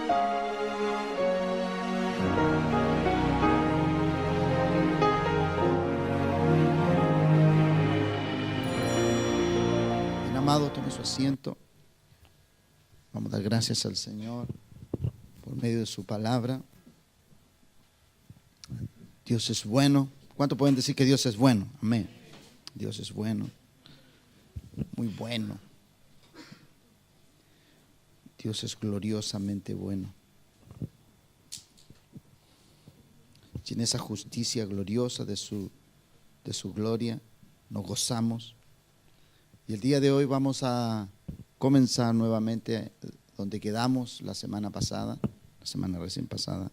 Bien, amado, tome su asiento. Vamos a dar gracias al Señor por medio de su palabra. Dios es bueno. ¿Cuánto pueden decir que Dios es bueno? Amén. Dios es bueno. Muy bueno. Dios es gloriosamente bueno. Y en esa justicia gloriosa de su gloria nos gozamos. Y el día de hoy vamos a comenzar nuevamente donde quedamos la semana pasada, la semana recién pasada.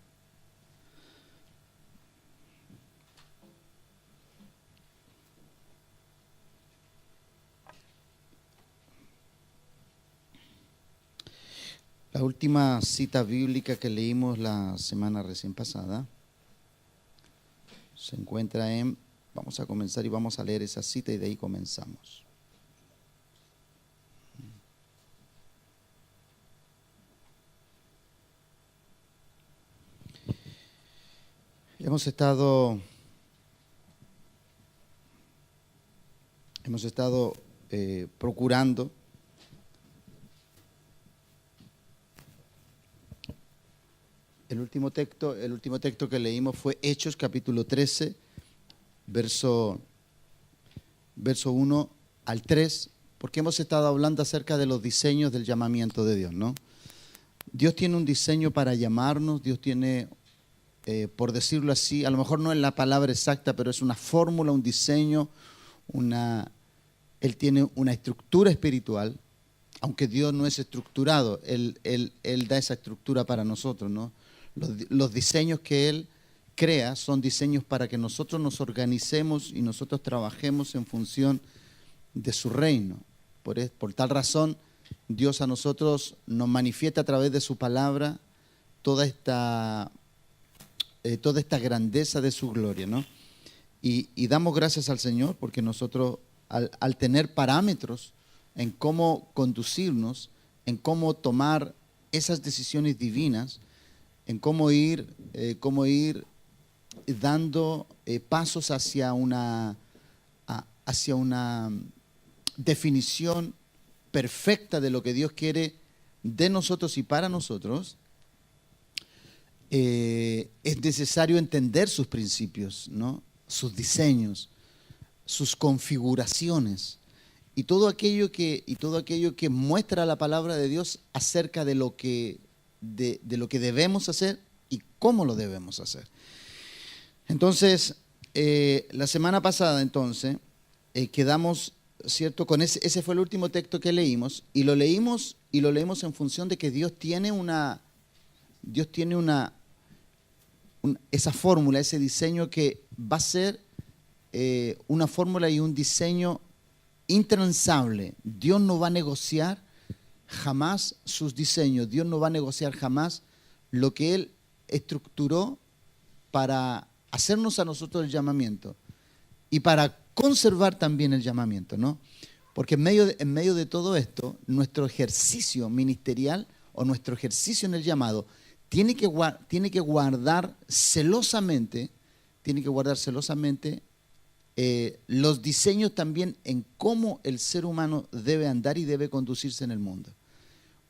La última cita bíblica que leímos la semana recién pasada se encuentra en, vamos a comenzar y vamos a leer esa cita y de ahí comenzamos. Hemos estado procurando el último texto que leímos fue Hechos capítulo 13, verso 1 al 3, porque hemos estado hablando acerca de los diseños del llamamiento de Dios, ¿no? Dios tiene un diseño para llamarnos, Dios tiene, por decirlo así, a lo mejor no es la palabra exacta, pero es una fórmula, un diseño, Él tiene una estructura espiritual, aunque Dios no es estructurado, Él da esa estructura para nosotros, ¿no? Los diseños que Él crea son diseños para que nosotros nos organicemos y nosotros trabajemos en función de su reino. Por tal razón, Dios a nosotros nos manifiesta a través de su palabra toda esta grandeza de su gloria, ¿no? Y damos gracias al Señor porque nosotros, al tener parámetros en cómo conducirnos, en cómo tomar esas decisiones divinas, en cómo ir dando pasos hacia una definición perfecta de lo que Dios quiere de nosotros y para nosotros, es necesario entender sus principios, ¿no? Sus diseños, sus configuraciones y todo aquello que muestra la palabra de Dios acerca de lo que debemos hacer y cómo lo debemos hacer. Entonces, la semana pasada, entonces, quedamos, ¿cierto? Con ese fue el último texto que leímos y lo leímos en función de que Dios tiene esa fórmula, ese diseño que va a ser una fórmula y un diseño intransable. Dios no va a negociar jamás sus diseños. Dios no va a negociar jamás lo que Él estructuró para hacernos a nosotros el llamamiento y para conservar también el llamamiento, ¿no? Porque en medio de todo esto, nuestro ejercicio ministerial o nuestro ejercicio en el llamado tiene que guardar celosamente los diseños también en cómo el ser humano debe andar y debe conducirse en el mundo.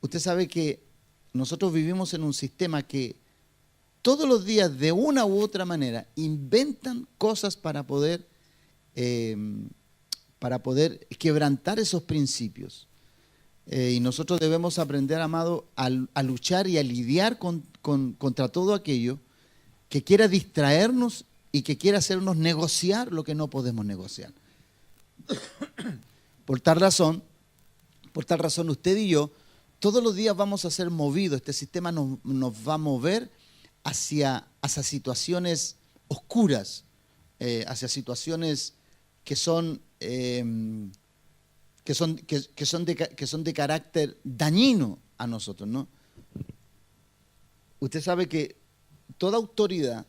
Usted sabe que nosotros vivimos en un sistema que todos los días de una u otra manera inventan cosas para poder quebrantar esos principios. Y nosotros debemos aprender, amado, a luchar y a lidiar contra todo aquello que quiera distraernos y que quiera hacernos negociar lo que no podemos negociar. Por tal razón, usted y yo, todos los días vamos a ser movidos, este sistema nos va a mover hacia situaciones oscuras, hacia situaciones que son de carácter dañino a nosotros, ¿no? Usted sabe que toda autoridad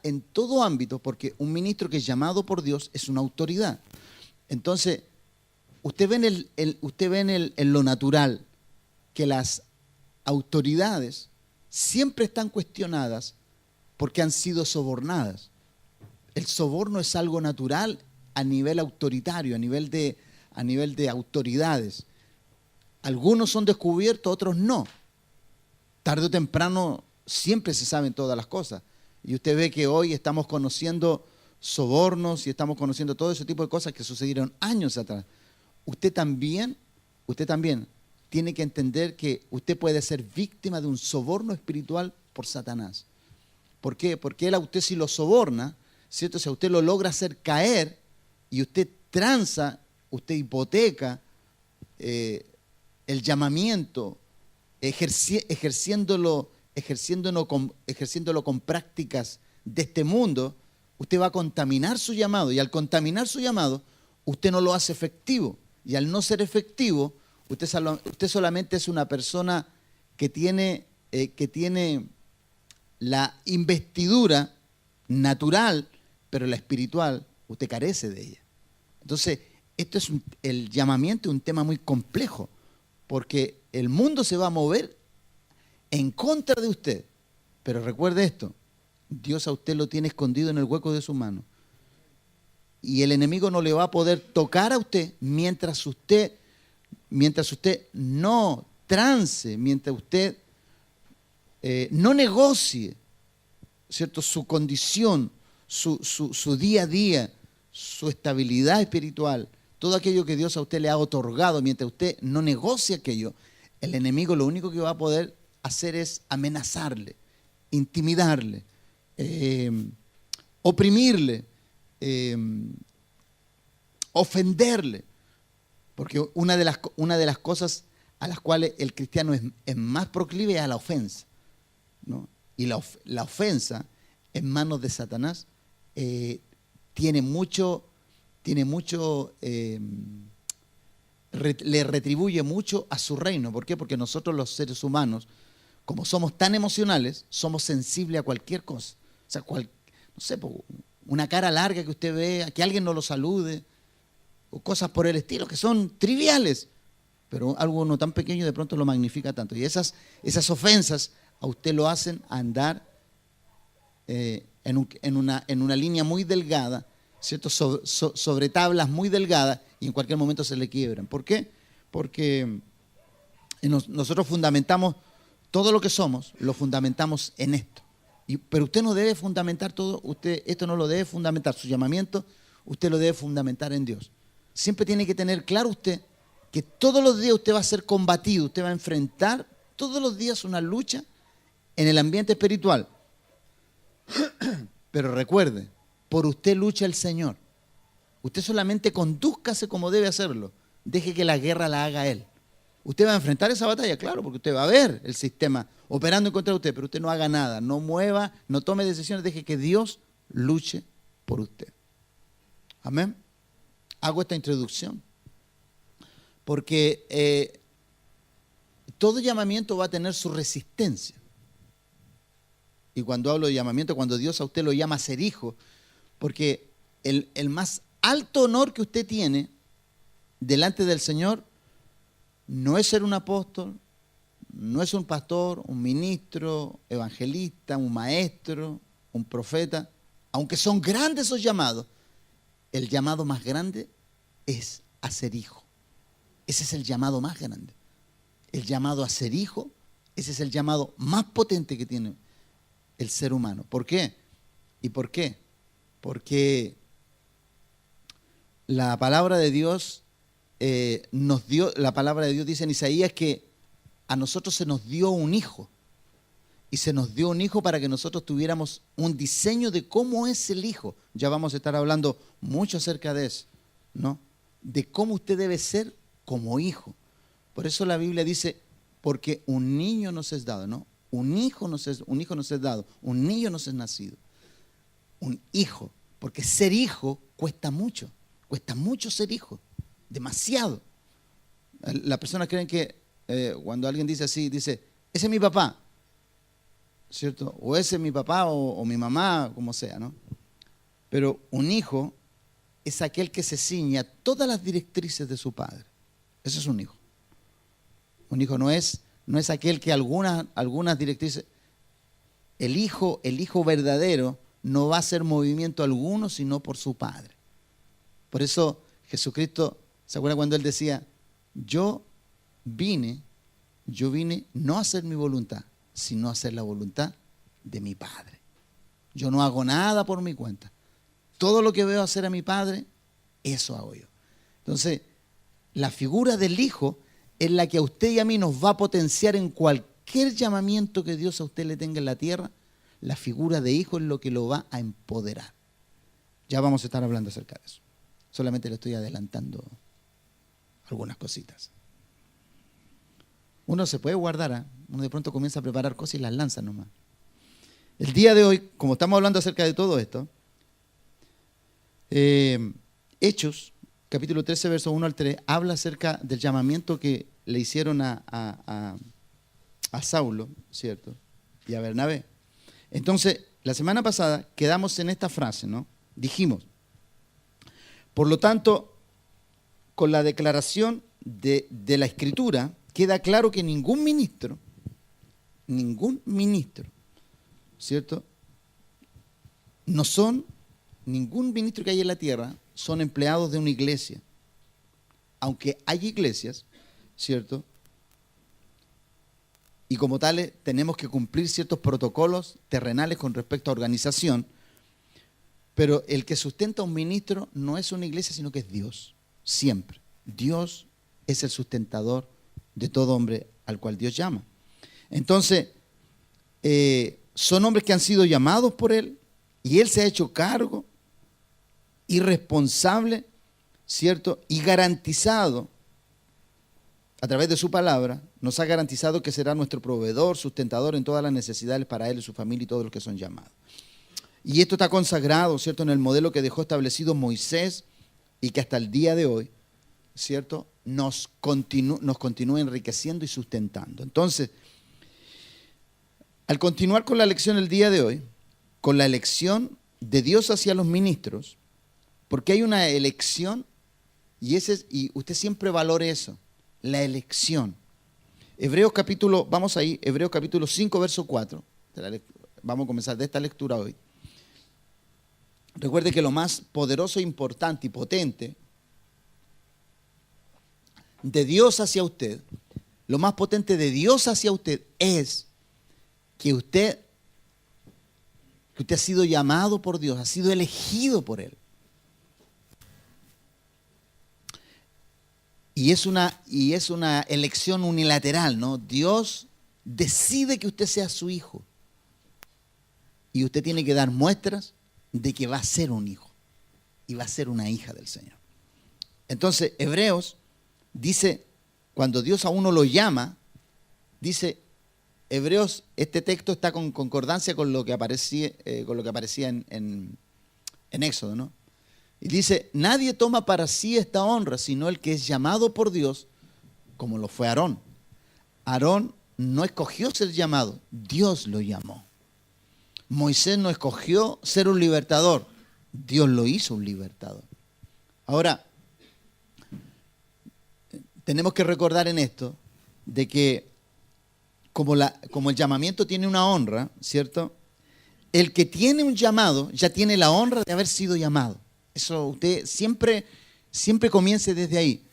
en todo ámbito, porque un ministro que es llamado por Dios es una autoridad. Entonces, usted ve en lo natural que las autoridades siempre están cuestionadas porque han sido sobornadas. El soborno es algo natural a nivel autoritario, a nivel de autoridades. Algunos son descubiertos, otros no. Tarde o temprano siempre se saben todas las cosas. Y usted ve que hoy estamos conociendo sobornos y estamos conociendo todo ese tipo de cosas que sucedieron años atrás. Usted también tiene que entender que usted puede ser víctima de un soborno espiritual por Satanás. ¿Por qué? Porque él a usted si lo soborna, ¿cierto? Si a usted lo logra hacer caer y usted tranza, usted hipoteca el llamamiento, ejerciéndolo con prácticas de este mundo, usted va a contaminar su llamado. Y al contaminar su llamado, usted no lo hace efectivo. Y al no ser efectivo, usted solamente es una persona que tiene la investidura natural, pero la espiritual, usted carece de ella. Entonces, el llamamiento es un tema muy complejo, porque el mundo se va a mover en contra de usted. Pero recuerde esto, Dios a usted lo tiene escondido en el hueco de su mano. Y el enemigo no le va a poder tocar a usted mientras usted no trance, mientras usted no negocie, ¿cierto?, su condición, su día a día, su estabilidad espiritual, todo aquello que Dios a usted le ha otorgado, mientras usted no negocie aquello, el enemigo lo único que va a poder hacer es amenazarle, intimidarle, oprimirle, ofenderle. Porque una de las cosas a las cuales el cristiano es más proclive es a la ofensa, ¿no? Y la ofensa en manos de Satanás le retribuye mucho a su reino. ¿Por qué? Porque nosotros los seres humanos, como somos tan emocionales, somos sensibles a cualquier cosa. O sea, no sé, una cara larga que usted vea, que alguien no lo salude, o cosas por el estilo que son triviales, pero algo no tan pequeño de pronto lo magnifica tanto. Y esas ofensas a usted lo hacen andar en una línea muy delgada, ¿cierto? Sobre tablas muy delgadas, y en cualquier momento se le quiebran. ¿Por qué? Porque nosotros fundamentamos todo lo que somos, lo fundamentamos en esto. Pero usted no debe fundamentar todo, esto no lo debe fundamentar, su llamamiento, usted lo debe fundamentar en Dios. Siempre tiene que tener claro usted que todos los días usted va a ser combatido, usted va a enfrentar todos los días una lucha en el ambiente espiritual. Pero recuerde, por usted lucha el Señor. Usted solamente condúzcase como debe hacerlo. Deje que la guerra la haga Él. Usted va a enfrentar esa batalla, claro, porque usted va a ver el sistema operando en contra de usted, pero usted no haga nada, no mueva, no tome decisiones, deje que Dios luche por usted. Amén. Hago esta introducción porque todo llamamiento va a tener su resistencia. Y cuando hablo de llamamiento, cuando Dios a usted lo llama a ser hijo, porque el más alto honor que usted tiene delante del Señor no es ser un apóstol, no es un pastor, un ministro, evangelista, un maestro, un profeta. Aunque son grandes esos llamados, el llamado más grande es a ser hijo. Ese es el llamado más grande. El llamado a ser hijo, ese es el llamado más potente que tiene el ser humano. ¿Por qué? ¿Y por qué? Porque la palabra de Dios la palabra de Dios dice en Isaías que a nosotros se nos dio un hijo. Y se nos dio un hijo para que nosotros tuviéramos un diseño de cómo es el hijo. Ya vamos a estar hablando mucho acerca de eso, ¿no? De cómo usted debe ser como hijo. Por eso la Biblia dice, porque un niño nos es dado, ¿no? Un hijo nos es dado, un niño nos es nacido. Un hijo, porque ser hijo cuesta mucho ser hijo, demasiado. Las personas creen que cuando alguien dice así, dice, ese es mi papá, ¿cierto? O ese es mi papá o mi mamá, como sea, ¿no? Pero un hijo es aquel que se ciña a todas las directrices de su padre. Ese es un hijo. Un hijo no es no es aquel que algunas directrices. El hijo verdadero no va a hacer movimiento alguno sino por su Padre. Por eso Jesucristo, ¿se acuerdan cuando Él decía, yo vine no a hacer mi voluntad, sino a hacer la voluntad de mi Padre? Yo no hago nada por mi cuenta. Todo lo que veo hacer a mi Padre, eso hago yo. Entonces, la figura del Hijo es la que a usted y a mí nos va a potenciar en cualquier llamamiento que Dios a usted le tenga en la tierra. La figura de Hijo es lo que lo va a empoderar. Ya vamos a estar hablando acerca de eso. Solamente le estoy adelantando algunas cositas. Uno se puede guardar, ¿eh? Uno de pronto comienza a preparar cosas y las lanza nomás. El día de hoy, como estamos hablando acerca de todo esto, Hechos, capítulo 13, versos 1 al 3, habla acerca del llamamiento que le hicieron a Saulo, ¿cierto? Y a Bernabé. Entonces, la semana pasada quedamos en esta frase, ¿no? Dijimos, por lo tanto, con la declaración de la Escritura, queda claro que ningún ministro, ¿cierto? Ningún ministro que hay en la tierra son empleados de una iglesia. Aunque hay iglesias, ¿cierto? Y como tales tenemos que cumplir ciertos protocolos terrenales con respecto a organización, pero el que sustenta a un ministro no es una iglesia, sino que es Dios, siempre. Dios es el sustentador de todo hombre al cual Dios llama. Entonces, son hombres que han sido llamados por Él y Él se ha hecho cargo y responsable, ¿cierto? Y garantizado, a través de su palabra, nos ha garantizado que será nuestro proveedor, sustentador en todas las necesidades para Él y su familia y todos los que son llamados. Y esto está consagrado, ¿cierto?, en el modelo que dejó establecido Moisés y que hasta el día de hoy, ¿cierto?, nos continúa enriqueciendo y sustentando. Entonces, al continuar con la lección el día de hoy, con la elección de Dios hacia los ministros, porque hay una elección, y usted siempre valore eso, la elección. Hebreos capítulo 5, verso 4. Vamos a comenzar de esta lectura hoy. Recuerde que lo más poderoso, importante y potente de Dios hacia usted, lo más potente de Dios hacia usted es que usted ha sido llamado por Dios, ha sido elegido por Él. Y es una elección unilateral, ¿no? Dios decide que usted sea su hijo. Y usted tiene que dar muestras de que va a ser un hijo. Y va a ser una hija del Señor. Entonces, Hebreos dice, cuando Dios a uno lo llama, dice, Hebreos, este texto está con concordancia con lo que aparecía en Éxodo, ¿no? Y dice, nadie toma para sí esta honra, sino el que es llamado por Dios, como lo fue Aarón. Aarón no escogió ser llamado, Dios lo llamó. Moisés no escogió ser un libertador, Dios lo hizo un libertador. Ahora, tenemos que recordar en esto de que como el llamamiento tiene una honra, ¿cierto? El que tiene un llamado ya tiene la honra de haber sido llamado. Eso usted siempre comience desde ahí.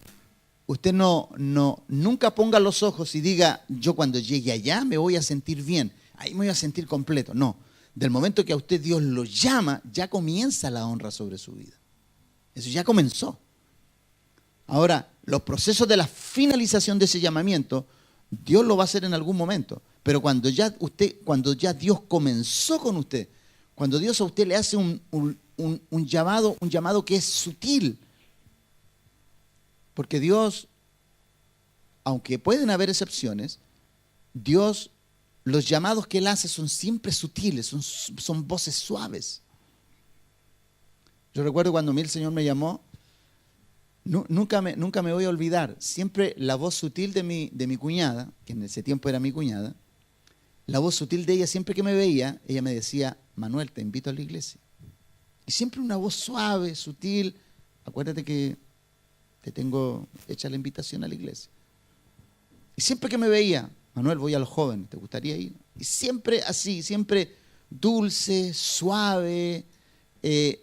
Usted nunca ponga los ojos y diga, yo cuando llegue allá me voy a sentir bien, ahí me voy a sentir completo. No, del momento que a usted Dios lo llama, ya comienza la honra sobre su vida. Eso ya comenzó. Ahora, los procesos de la finalización de ese llamamiento, Dios lo va a hacer en algún momento. Pero cuando ya Dios comenzó con usted, cuando Dios a usted le hace un llamado que es sutil, porque Dios, aunque pueden haber excepciones, Dios, los llamados que Él hace son siempre sutiles, son voces suaves. Yo recuerdo cuando a mí el Señor me llamó, nunca me voy a olvidar, siempre la voz sutil de mi cuñada, que en ese tiempo era mi cuñada, la voz sutil de ella, siempre que me veía, ella me decía, Manuel, te invito a la iglesia. Y siempre una voz suave, sutil, acuérdate que te tengo hecha la invitación a la iglesia. Y siempre que me veía, Manuel, voy a los jóvenes, ¿te gustaría ir? Y siempre así, siempre dulce, suave. Pero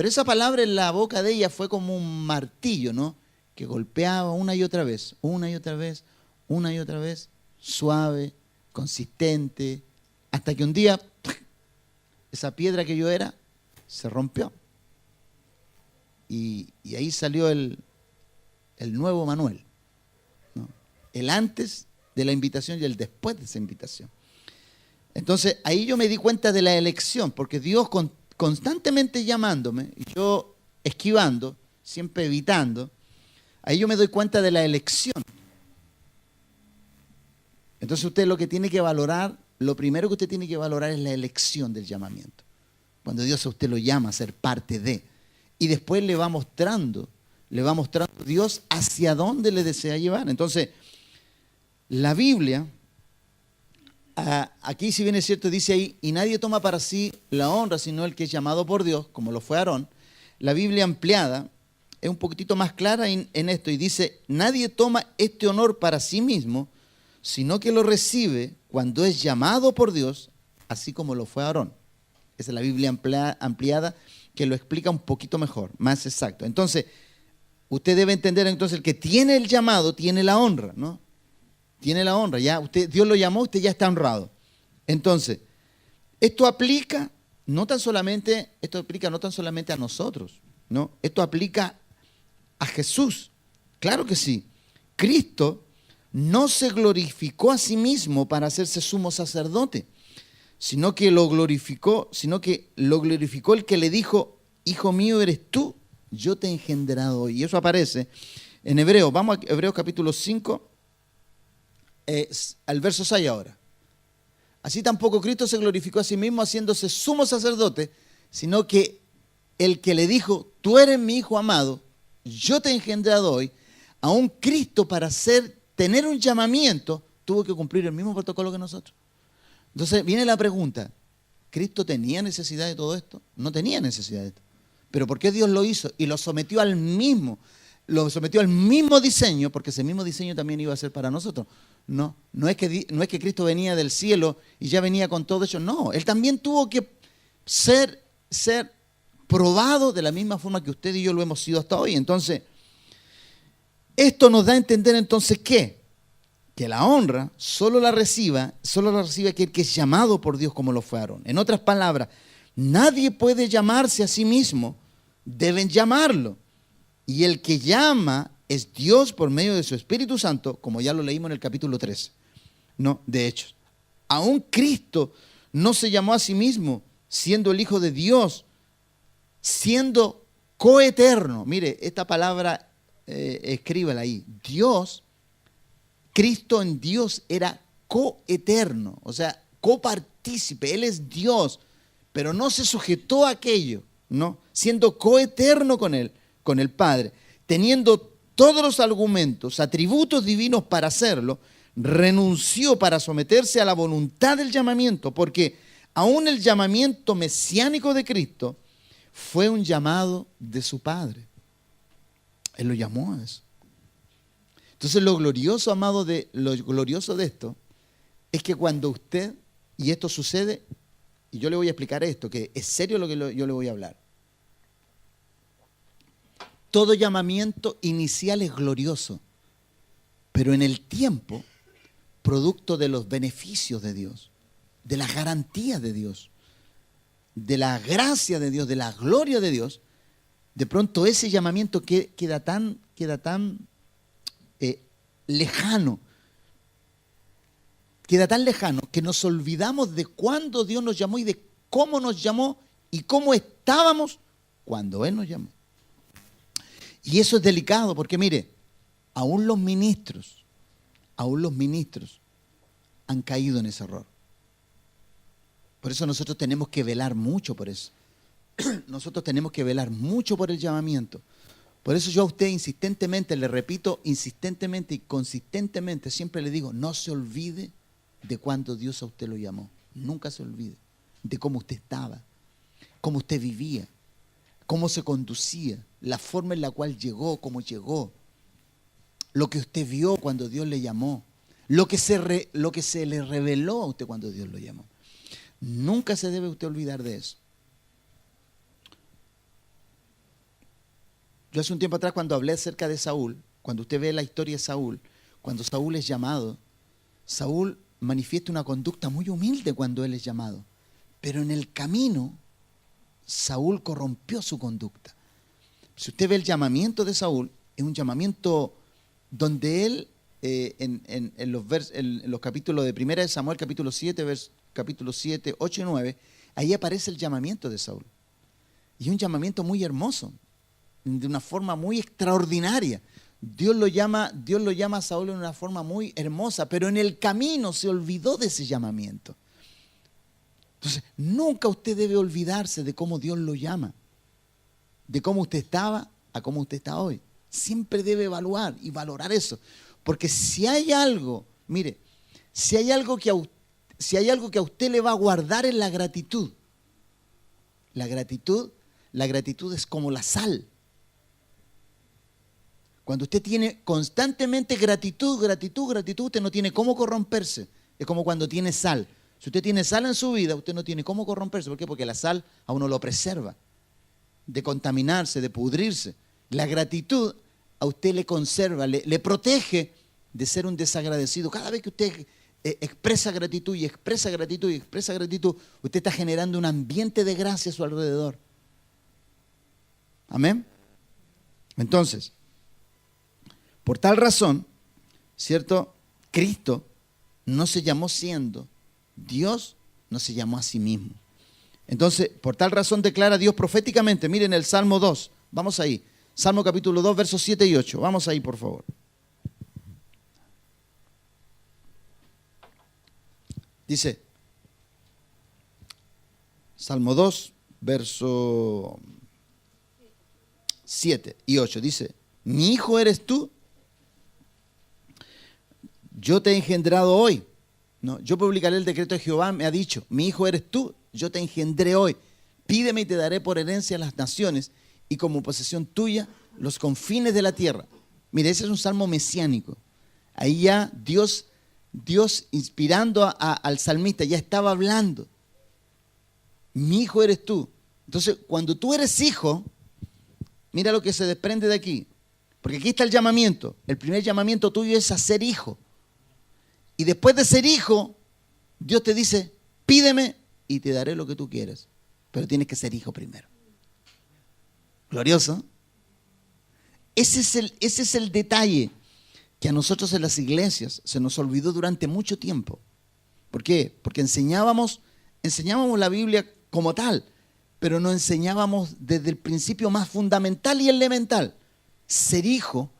esa palabra en la boca de ella fue como un martillo, ¿no? Que golpeaba una y otra vez, una y otra vez, una y otra vez, suave, consistente, hasta que un día esa piedra que yo era se rompió. Y ahí salió el nuevo Manuel, ¿no? El antes de la invitación y el después de esa invitación. Entonces ahí yo me di cuenta de la elección, porque Dios constantemente llamándome, y yo esquivando, siempre evitando, ahí yo me doy cuenta de la elección. Entonces usted lo que tiene que valorar, lo primero que usted tiene que valorar es la elección del llamamiento. Cuando Dios a usted lo llama a ser parte de, y después le va mostrando Dios hacia dónde le desea llevar. Entonces, la Biblia, aquí si bien es cierto, dice ahí, y nadie toma para sí la honra, sino el que es llamado por Dios, como lo fue Aarón. La Biblia ampliada es un poquitito más clara en esto y dice, nadie toma este honor para sí mismo, sino que lo recibe cuando es llamado por Dios, así como lo fue Aarón. Esa es la Biblia ampliada que lo explica un poquito mejor, más exacto. Entonces, usted debe entender entonces el que tiene el llamado, tiene la honra, ¿no? Tiene la honra, ya Dios lo llamó, usted ya está honrado. Entonces, esto aplica no tan solamente a nosotros, ¿no? Esto aplica a Jesús. Claro que sí. Cristo no se glorificó a sí mismo para hacerse sumo sacerdote, sino que lo glorificó el que le dijo, hijo mío eres tú, yo te he engendrado hoy. Y eso aparece en Hebreos. Vamos a Hebreos capítulo 5, al verso 6 ahora. Así tampoco Cristo se glorificó a sí mismo haciéndose sumo sacerdote, sino que el que le dijo, tú eres mi hijo amado, yo te he engendrado hoy, aún Cristo para tener un llamamiento, tuvo que cumplir el mismo protocolo que nosotros. Entonces viene la pregunta, ¿Cristo tenía necesidad de todo esto? No tenía necesidad de esto. ¿Pero por qué Dios lo hizo? Y lo sometió al mismo diseño, porque ese mismo diseño también iba a ser para nosotros. No es que Cristo venía del cielo y ya venía con todo eso. No, Él también tuvo que ser probado de la misma forma que usted y yo lo hemos sido hasta hoy. Entonces, esto nos da a entender entonces que la honra solo la recibe aquel que es llamado por Dios como lo fue Aarón. En otras palabras, nadie puede llamarse a sí mismo, deben llamarlo. Y el que llama es Dios por medio de su Espíritu Santo, como ya lo leímos en el capítulo 13, ¿no? De Hechos. Aún Cristo no se llamó a sí mismo, siendo el Hijo de Dios, siendo coeterno. Mire, esta palabra, escríbala ahí. Cristo en Dios era coeterno, o sea, copartícipe. Él es Dios, pero no se sujetó a aquello, ¿no? Siendo coeterno con Él, con el Padre, teniendo todos los argumentos, atributos divinos para hacerlo, renunció para someterse a la voluntad del llamamiento, porque aún el llamamiento mesiánico de Cristo fue un llamado de su Padre. Él lo llamó a eso. Entonces lo glorioso, amado, lo glorioso de esto es que cuando usted, y esto sucede, y yo le voy a explicar esto, que es serio lo que yo le voy a hablar. Todo llamamiento inicial es glorioso, pero en el tiempo, producto de los beneficios de Dios, de las garantías de Dios, de la gracia de Dios, de la gloria de Dios, de pronto ese llamamiento queda tan lejano, que nos olvidamos de cuándo Dios nos llamó y de cómo nos llamó y cómo estábamos cuando Él nos llamó. Y eso es delicado porque mire, aún los ministros han caído en ese error. Por eso nosotros tenemos que velar mucho por eso. Nosotros tenemos que velar mucho por el llamamiento. Por eso yo a usted insistentemente, le repito, insistentemente y consistentemente, siempre le digo, no se olvide de cuándo Dios a usted lo llamó. Nunca se olvide de cómo usted estaba, cómo usted vivía, cómo se conducía, la forma en la cual llegó, cómo llegó. lo que usted vio cuando Dios le llamó, lo que se le reveló a usted cuando Dios lo llamó. Nunca se debe usted olvidar de eso. Yo hace un tiempo atrás, cuando hablé acerca de Saúl, cuando usted ve la historia de Saúl, cuando Saúl es llamado, Saúl manifiesta una conducta muy humilde cuando él es llamado. Pero en el camino, Saúl corrompió su conducta. Si usted ve el llamamiento de Saúl, es un llamamiento donde él, en los capítulos de 1 de Samuel, capítulo 7, 8 y 9, ahí aparece el llamamiento de Saúl. Y es un llamamiento muy hermoso, de una forma muy extraordinaria. Dios lo llama a Saúl de una forma muy hermosa, pero en el camino se olvidó de ese llamamiento. Entonces, nunca usted debe olvidarse de cómo Dios lo llama, de cómo usted estaba a cómo usted está hoy. Siempre debe evaluar y valorar eso. Porque si hay algo, mire, si hay algo que a usted le va a guardar es la gratitud. La gratitud es como la sal. Cuando usted tiene constantemente gratitud, usted no tiene cómo corromperse. Es como cuando tiene sal. Si usted tiene sal en su vida, usted no tiene cómo corromperse. ¿Por qué? Porque la sal a uno lo preserva de contaminarse, de pudrirse. La gratitud a usted le conserva, le protege de ser un desagradecido. Cada vez que usted expresa gratitud y expresa gratitud y expresa gratitud, usted está generando un ambiente de gracia a su alrededor. Amén. Entonces, por tal razón, ¿cierto? Cristo no se llamó siendo Dios, no se llamó a sí mismo. Entonces, por tal razón declara Dios proféticamente. Miren el Salmo 2, vamos ahí. Salmo capítulo 2, versos 7 y 8. Vamos ahí, por favor. Dice, Salmo 2, verso 7 y 8. Dice, mi hijo eres tú, yo te he engendrado hoy. No, yo publicaré el decreto de Jehová, me ha dicho, mi hijo eres tú, yo te engendré hoy. Pídeme y te daré por herencia las naciones y como posesión tuya los confines de la tierra. Mire, ese es un salmo mesiánico. Ahí ya Dios inspirando al salmista, ya estaba hablando. Mi hijo eres tú. Entonces, cuando tú eres hijo, mira lo que se desprende de aquí. Porque aquí está el llamamiento. El primer llamamiento tuyo es a ser hijo. Y después de ser hijo, Dios te dice, pídeme y te daré lo que tú quieras. Pero tienes que ser hijo primero. Glorioso. Ese es el detalle que a nosotros en las iglesias se nos olvidó durante mucho tiempo. ¿Por qué? Porque enseñábamos la Biblia como tal, pero no enseñábamos desde el principio más fundamental y elemental. Ser hijo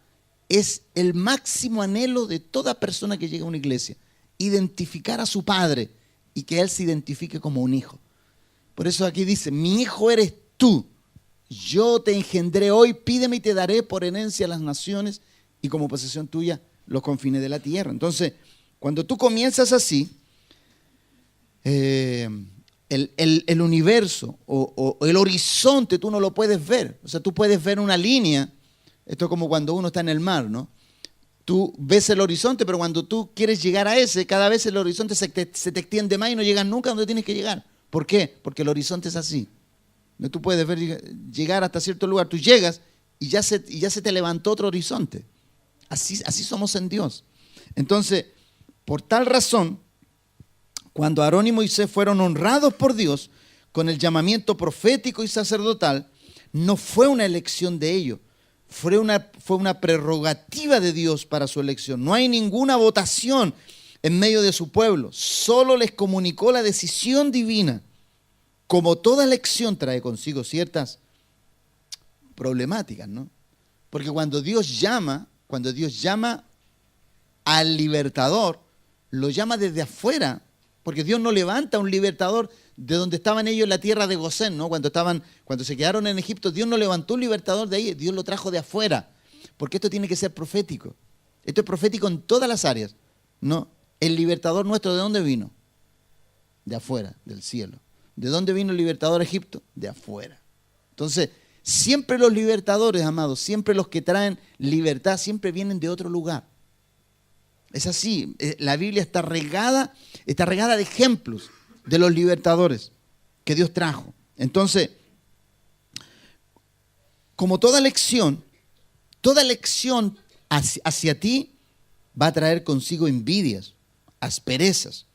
es el máximo anhelo de toda persona que llega a una iglesia. Identificar a su padre y que él se identifique como un hijo. Por eso aquí dice, mi hijo eres tú. Yo te engendré hoy, pídeme y te daré por herencia las naciones y como posesión tuya los confines de la tierra. Entonces, cuando tú comienzas así, el universo o el horizonte tú no lo puedes ver. O sea, tú puedes ver una línea. Esto es como cuando uno está en el mar, ¿no? Tú ves el horizonte, pero cuando tú quieres llegar a ese, cada vez el horizonte se te extiende más y no llegas nunca a donde tienes que llegar. ¿Por qué? Porque el horizonte es así. No, tú puedes ver llegar hasta cierto lugar, tú llegas y ya se te levantó otro horizonte. Así somos en Dios. Entonces, por tal razón, cuando Aarón y Moisés fueron honrados por Dios con el llamamiento profético y sacerdotal, no fue una elección de ellos, fue una prerrogativa de Dios para su elección. No hay ninguna votación en medio de su pueblo, solo les comunicó la decisión divina. Como toda elección trae consigo ciertas problemáticas, ¿no? Porque cuando Dios llama al libertador, lo llama desde afuera, porque Dios no levanta un libertador de donde estaban ellos en la tierra de Gosén, ¿no? Cuando se quedaron en Egipto, Dios no levantó un libertador de ahí, Dios lo trajo de afuera, porque esto tiene que ser profético. Esto es profético en todas las áreas, ¿no? El libertador nuestro, ¿de dónde vino? De afuera, del cielo. ¿De dónde vino el libertador a Egipto? De afuera. Entonces, Siempre los libertadores, amados, siempre los que traen libertad, siempre vienen de otro lugar. Es así, la Biblia está regada de ejemplos de los libertadores que Dios trajo. Entonces, como toda lección hacia ti va a traer consigo envidias, asperezas.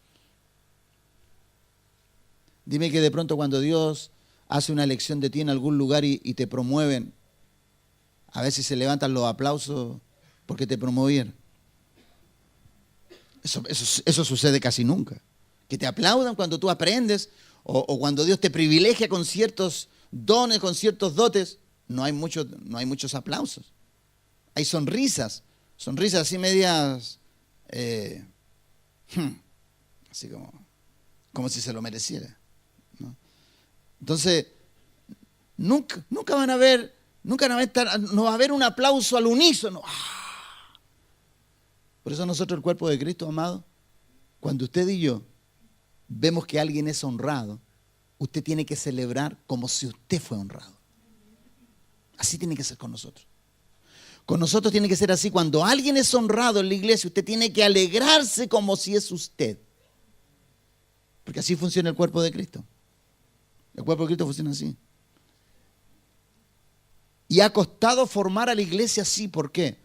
Dime que de pronto cuando Dios hace una elección de ti en algún lugar y te promueven, a veces se levantan los aplausos porque te promovieron. Eso sucede casi nunca. Que te aplaudan cuando tú aprendes o cuando Dios te privilegia con ciertos dones, con ciertos dotes. No hay muchos aplausos. Hay sonrisas así medias, así como si se lo mereciera, ¿no? Entonces, nunca van a estar, no va a haber un aplauso al unísono. Por eso nosotros, el cuerpo de Cristo, amado, cuando usted y yo vemos que alguien es honrado, usted tiene que celebrar como si usted fue honrado. Así tiene que ser con nosotros. Con nosotros tiene que ser así. Cuando alguien es honrado en la iglesia, usted tiene que alegrarse como si es usted. Porque así funciona el cuerpo de Cristo. El cuerpo de Cristo funciona así. Y ha costado formar a la iglesia así. ¿Por qué?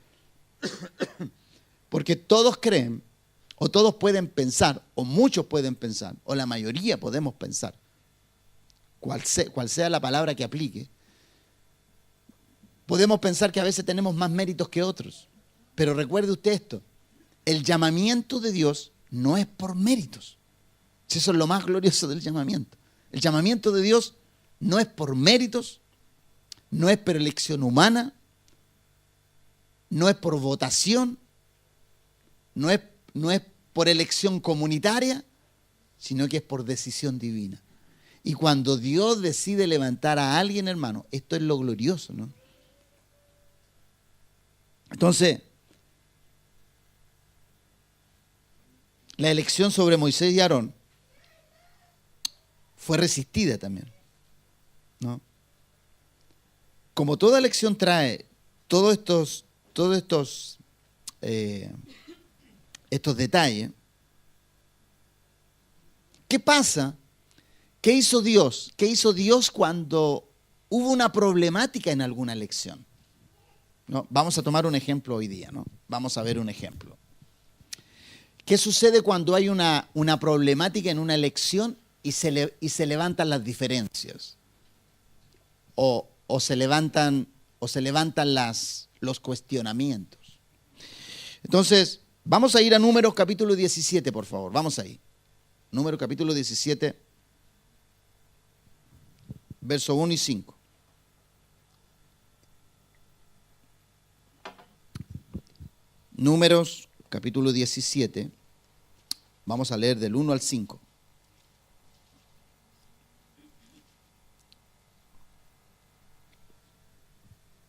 Porque todos creen, o todos pueden pensar, o muchos pueden pensar, o la mayoría podemos pensar, cual sea la palabra que aplique, podemos pensar que a veces tenemos más méritos que otros. Pero recuerde usted esto, el llamamiento de Dios no es por méritos. Eso es lo más glorioso del llamamiento. El llamamiento de Dios no es por méritos, no es por elección humana, no es por votación, no es por elección comunitaria, sino que es por decisión divina. Y cuando Dios decide levantar a alguien, hermano, esto es lo glorioso, ¿no? Entonces, la elección sobre Moisés y Aarón fue resistida también, ¿no? Como toda elección trae todos estos detalles, ¿qué pasa? ¿Qué hizo Dios? ¿Qué hizo Dios cuando hubo una problemática en alguna elección? ¿No? Vamos a tomar un ejemplo hoy día, ¿no? Vamos a ver un ejemplo. ¿Qué sucede cuando hay una problemática en una elección y se levantan las diferencias? O se levantan los cuestionamientos. Entonces, vamos a ir a Números capítulo 17, por favor. Vamos ahí. Números capítulo 17, verso 1 y 5. Números capítulo 17, vamos a leer del 1 al 5.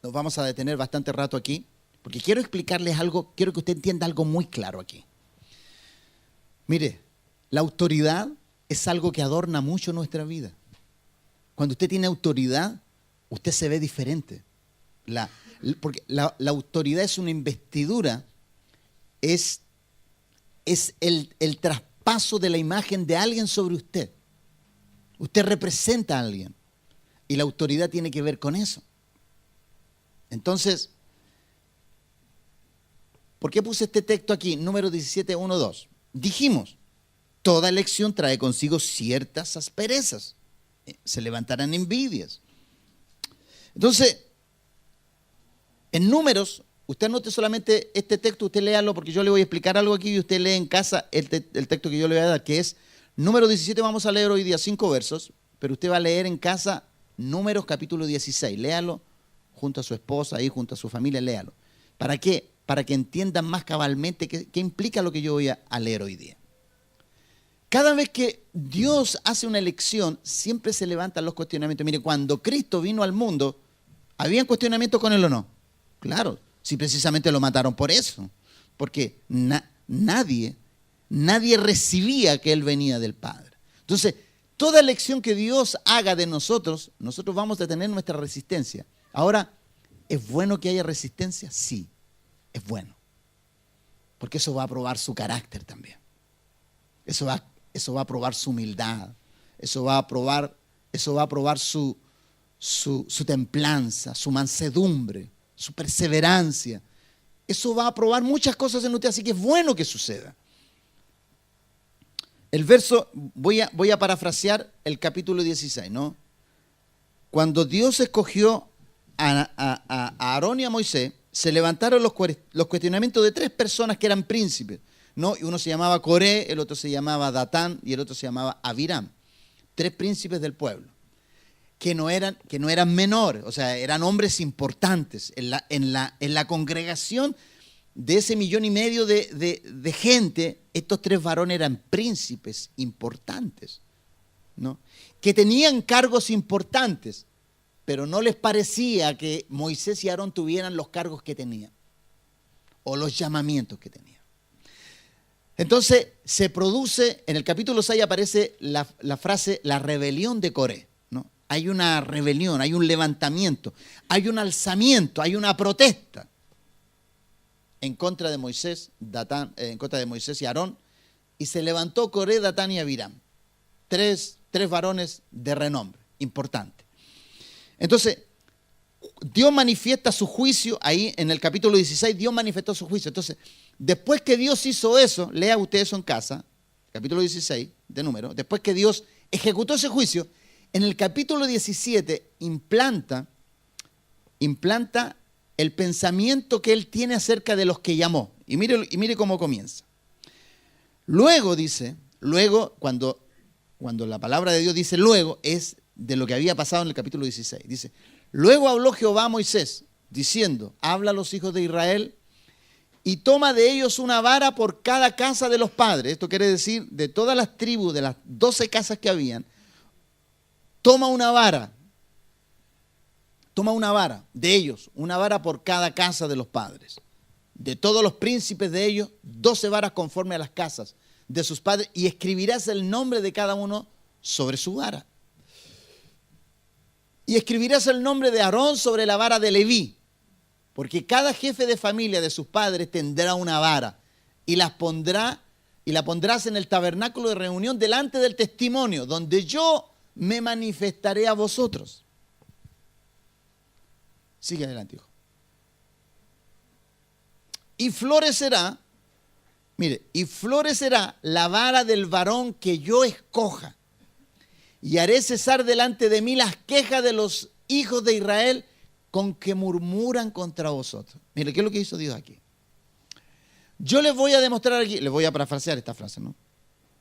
Nos vamos a detener bastante rato aquí, porque quiero explicarles algo, quiero que usted entienda algo muy claro aquí. Mire, la autoridad es algo que adorna mucho nuestra vida. Cuando usted tiene autoridad, usted se ve diferente. Porque la autoridad es una investidura, es el traspaso de la imagen de alguien sobre usted. Usted representa a alguien y la autoridad tiene que ver con eso. Entonces, ¿por qué puse este texto aquí? Número 17, 1, 2. Dijimos, toda elección trae consigo ciertas asperezas. Se levantarán envidias. Entonces, en Números, usted note solamente este texto, usted léalo porque yo le voy a explicar algo aquí y usted lee en casa el texto que yo le voy a dar, que es Número 17, vamos a leer hoy día 5 versos, pero usted va a leer en casa Números capítulo 16, léalo junto a su esposa, ahí junto a su familia, léalo. ¿Para qué? Para que entiendan más cabalmente qué implica lo que yo voy a leer hoy día. Cada vez que Dios hace una elección, siempre se levantan los cuestionamientos. Mire, cuando Cristo vino al mundo, ¿habían cuestionamientos con él o no? Claro, si precisamente lo mataron por eso. Porque nadie recibía que él venía del Padre. Entonces, toda elección que Dios haga de nosotros, nosotros vamos a tener nuestra resistencia. Ahora, ¿es bueno que haya resistencia? Sí, es bueno. Porque eso va a probar su carácter también. Eso va a probar su humildad. Eso va a probar su templanza, su mansedumbre, su perseverancia. Eso va a probar muchas cosas en usted, así que es bueno que suceda. El verso, voy a parafrasear el capítulo 16, ¿no? Cuando Dios escogió a Aarón y a Moisés, se levantaron los cuestionamientos de 3 personas que eran príncipes, ¿no? Y uno se llamaba Coré, el otro se llamaba Datán y el otro se llamaba Abiram. 3 príncipes del pueblo, que no eran menores, o sea, eran hombres importantes. En la congregación de ese 1,5 millones de gente, estos 3 varones eran príncipes importantes, ¿no? Que tenían cargos importantes, pero no les parecía que Moisés y Aarón tuvieran los cargos que tenían o los llamamientos que tenían. Entonces se produce, en el capítulo 6 aparece la frase, la rebelión de Coré, ¿no? Hay una rebelión, hay un levantamiento, hay un alzamiento, hay una protesta en contra de Moisés, en contra de Moisés y Aarón, y se levantó Coré, Datán y Abiram, 3 varones de renombre, importantes. Entonces, Dios manifiesta su juicio, ahí en el capítulo 16, Dios manifestó su juicio. Entonces, después que Dios hizo eso, lea usted eso en casa, capítulo 16 de Números, después que Dios ejecutó ese juicio, en el capítulo 17 implanta el pensamiento que él tiene acerca de los que llamó. Y mire cómo comienza. Luego dice, cuando la palabra de Dios dice luego, es de lo que había pasado en el capítulo 16. Dice, luego habló Jehová a Moisés, diciendo, habla a los hijos de Israel y toma de ellos una vara por cada casa de los padres. Esto quiere decir, de todas las tribus, de las 12 casas que habían, toma una vara de ellos, una vara por cada casa de los padres. De todos los príncipes de ellos, 12 varas conforme a las casas de sus padres, y escribirás el nombre de cada uno sobre su vara. Y escribirás el nombre de Aarón sobre la vara de Leví, porque cada jefe de familia de sus padres tendrá una vara, y la pondrás en el tabernáculo de reunión delante del testimonio, donde yo me manifestaré a vosotros. Sigue adelante, hijo. Y florecerá la vara del varón que yo escoja. Y haré cesar delante de mí las quejas de los hijos de Israel con que murmuran contra vosotros. Mire, ¿qué es lo que hizo Dios aquí? Yo les voy a demostrar aquí, les voy a parafrasear esta frase, ¿no?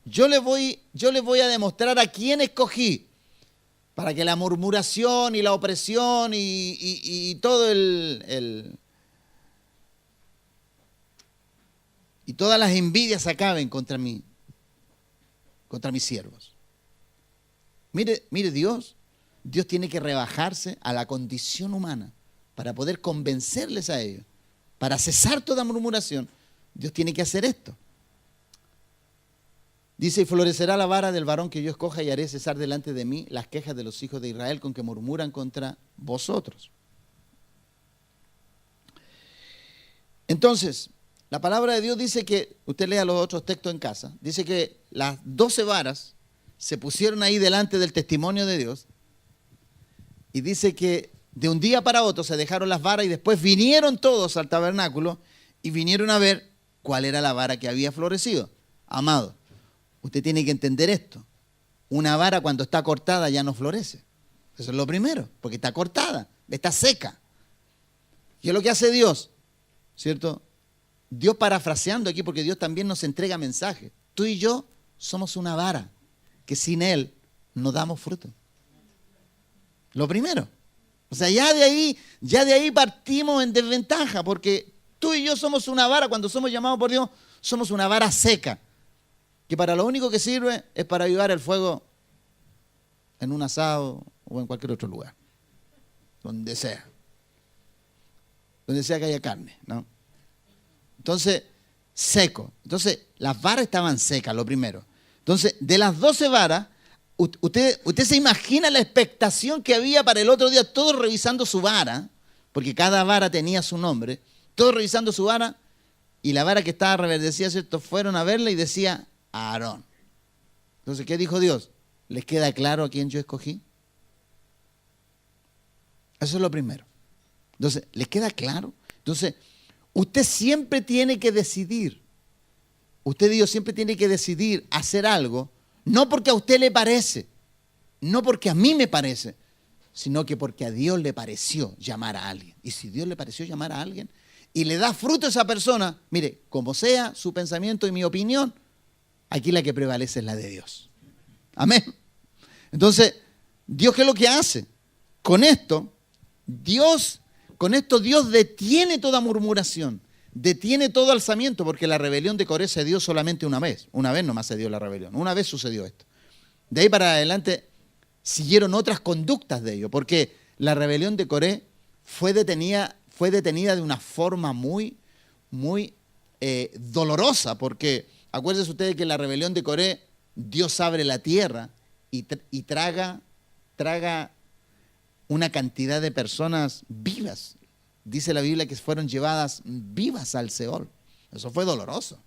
Yo les voy a demostrar a quién escogí para que la murmuración y la opresión y todo y todas las envidias acaben contra mis siervos. Mire, Dios tiene que rebajarse a la condición humana para poder convencerles a ellos. Para cesar toda murmuración, Dios tiene que hacer esto. Dice, y florecerá la vara del varón que yo escoja y haré cesar delante de mí las quejas de los hijos de Israel con que murmuran contra vosotros. Entonces, la palabra de Dios dice que, usted lea los otros textos en casa, dice que las 12 varas se pusieron ahí delante del testimonio de Dios y dice que de un día para otro se dejaron las varas y después vinieron todos al tabernáculo y vinieron a ver cuál era la vara que había florecido. Amado, usted tiene que entender esto. Una vara cuando está cortada ya no florece. Eso es lo primero, porque está cortada, está seca. ¿Qué es lo que hace Dios? ¿Cierto? Dios, parafraseando aquí, porque Dios también nos entrega mensajes. Tú y yo somos una vara que sin Él no damos fruto. Lo primero. O sea, ya de ahí partimos en desventaja, porque tú y yo somos una vara, cuando somos llamados por Dios, somos una vara seca, que para lo único que sirve es para avivar el fuego en un asado o en cualquier otro lugar, donde sea que haya carne, ¿no? Entonces, seco. Entonces, las varas estaban secas, lo primero. Entonces, de las 12 varas, usted se imagina la expectación que había para el otro día, todos revisando su vara, porque cada vara tenía su nombre, todos revisando su vara, y la vara que estaba reverdecida, ¿cierto? Fueron a verla y decía Aarón. Entonces, ¿qué dijo Dios? ¿Les queda claro a quién yo escogí? Eso es lo primero. Entonces, ¿les queda claro? Entonces, usted siempre tiene que decidir. Usted, Dios, siempre tiene que decidir hacer algo, no porque a usted le parece, no porque a mí me parece, sino que porque a Dios le pareció llamar a alguien. Y si Dios le pareció llamar a alguien y le da fruto a esa persona, mire, como sea su pensamiento y mi opinión, aquí la que prevalece es la de Dios. Amén. Entonces, ¿Dios qué es lo que hace? Con esto Dios detiene toda murmuración, detiene todo alzamiento, porque la rebelión de Coré se dio solamente una vez nomás se dio la rebelión, una vez sucedió esto. De ahí para adelante siguieron otras conductas de ellos, porque la rebelión de Coré fue detenida de una forma muy dolorosa, porque acuérdense ustedes que en la rebelión de Coré Dios abre la tierra y traga una cantidad de personas vivas. Dice la Biblia que fueron llevadas vivas al Seol. Eso fue doloroso.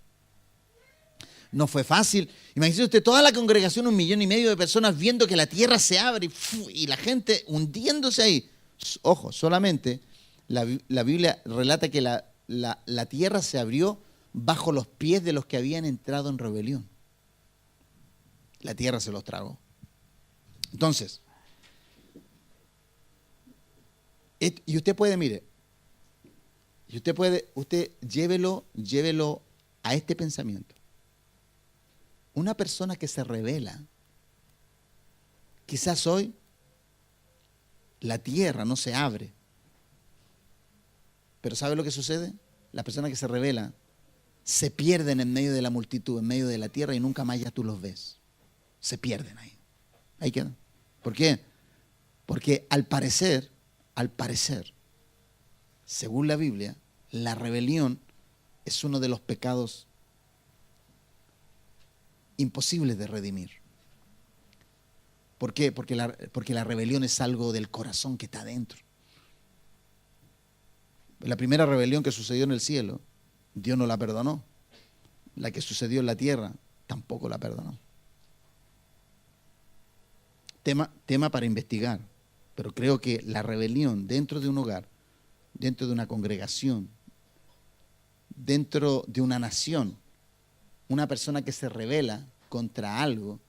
No fue fácil. Imagínese usted toda la congregación, 1,5 millones de personas viendo que la tierra se abre y la gente hundiéndose ahí. Ojo, solamente la Biblia relata que la tierra se abrió bajo los pies de los que habían entrado en rebelión. La tierra se los tragó. Entonces, y usted puede, mire, usted llévelo a este pensamiento. Una persona que se rebela, quizás hoy la tierra no se abre, pero ¿sabe lo que sucede? Las personas que se rebelan se pierden en medio de la multitud, en medio de la tierra, y nunca más ya tú los ves. Se pierden ahí. Ahí quedan. ¿Por qué? Porque al parecer, según la Biblia, la rebelión es uno de los pecados imposibles de redimir. ¿Por qué? Porque la rebelión es algo del corazón que está adentro. La primera rebelión que sucedió en el cielo, Dios no la perdonó. La que sucedió en la tierra, tampoco la perdonó. Tema para investigar. Pero creo que la rebelión dentro de un hogar, dentro de una congregación, dentro de una nación, una persona que se rebela contra algo,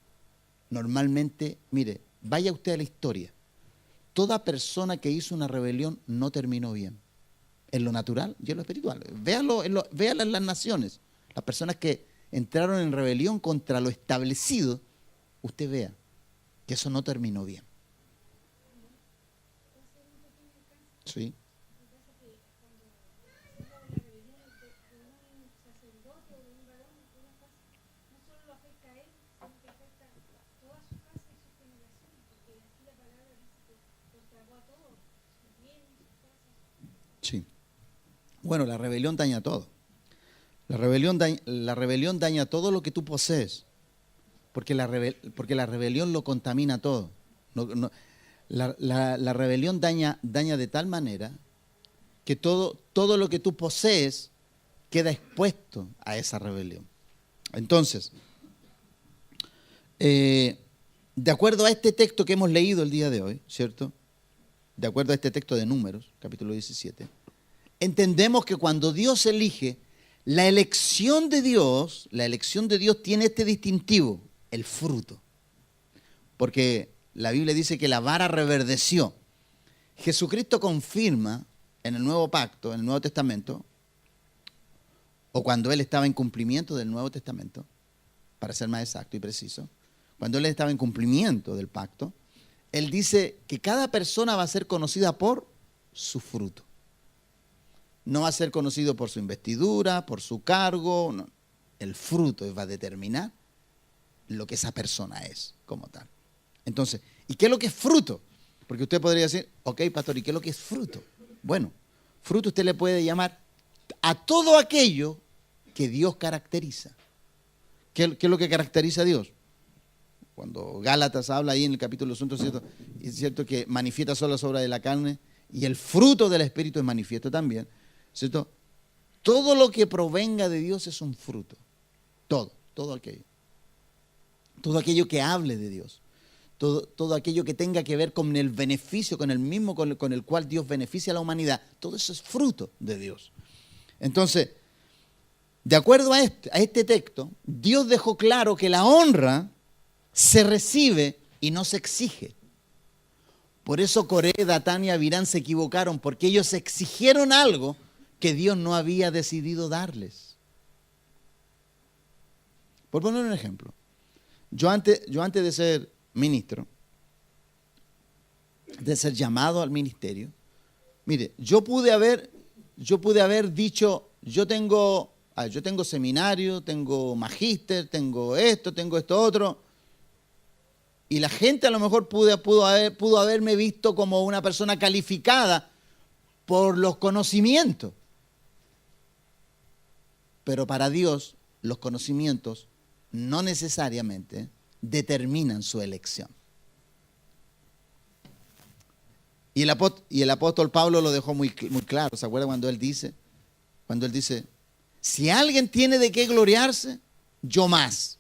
normalmente, mire, vaya usted a la historia. Toda persona que hizo una rebelión no terminó bien. En lo natural y en lo espiritual. Véalo en las naciones. Las personas que entraron en rebelión contra lo establecido, usted vea que eso no terminó bien. Sí. Sí. Bueno, la rebelión daña todo. La rebelión daña todo lo que tú posees, porque la rebelión lo contamina todo. La rebelión daña de tal manera que todo lo que tú posees queda expuesto a esa rebelión. Entonces, de acuerdo a este texto que hemos leído el día de hoy, ¿cierto? De acuerdo a este texto de Números, capítulo 17, entendemos que cuando Dios elige, la elección de Dios tiene este distintivo, el fruto. Porque la Biblia dice que la vara reverdeció. Jesucristo confirma en el Nuevo Pacto, en el Nuevo Testamento, o cuando Él estaba en cumplimiento del Nuevo Testamento, para ser más exacto y preciso, cuando Él estaba en cumplimiento del pacto, Él dice que cada persona va a ser conocida por su fruto. No va a ser conocido por su investidura, por su cargo. No. El fruto va a determinar lo que esa persona es como tal. Entonces, ¿y qué es lo que es fruto? Porque usted podría decir, ok, pastor, ¿y qué es lo que es fruto? Bueno, fruto usted le puede llamar a todo aquello que Dios caracteriza. ¿Qué es lo que caracteriza a Dios? Cuando Gálatas habla ahí en el capítulo 5, es cierto que manifiesta solo las obras de la carne y el fruto del Espíritu es manifiesto también, ¿cierto? Todo lo que provenga de Dios es un fruto. Todo aquello. Todo aquello que hable de Dios. Todo aquello que tenga que ver con el beneficio, con el cual Dios beneficia a la humanidad. Todo eso es fruto de Dios. Entonces, de acuerdo a este texto, Dios dejó claro que la honra se recibe y no se exige. Por eso Coré, Datán y Abirán se equivocaron, porque ellos exigieron algo que Dios no había decidido darles. Por poner un ejemplo, yo antes de ser ministro, de ser llamado al ministerio, mire, yo pude haber dicho, yo tengo seminario, tengo magíster, tengo esto otro, y la gente a lo mejor pudo haberme visto como una persona calificada por los conocimientos. Pero para Dios, los conocimientos no necesariamente determinan su elección. Y el apóstol Pablo lo dejó muy claro. ¿Se acuerda cuando él dice, si alguien tiene de qué gloriarse, yo más?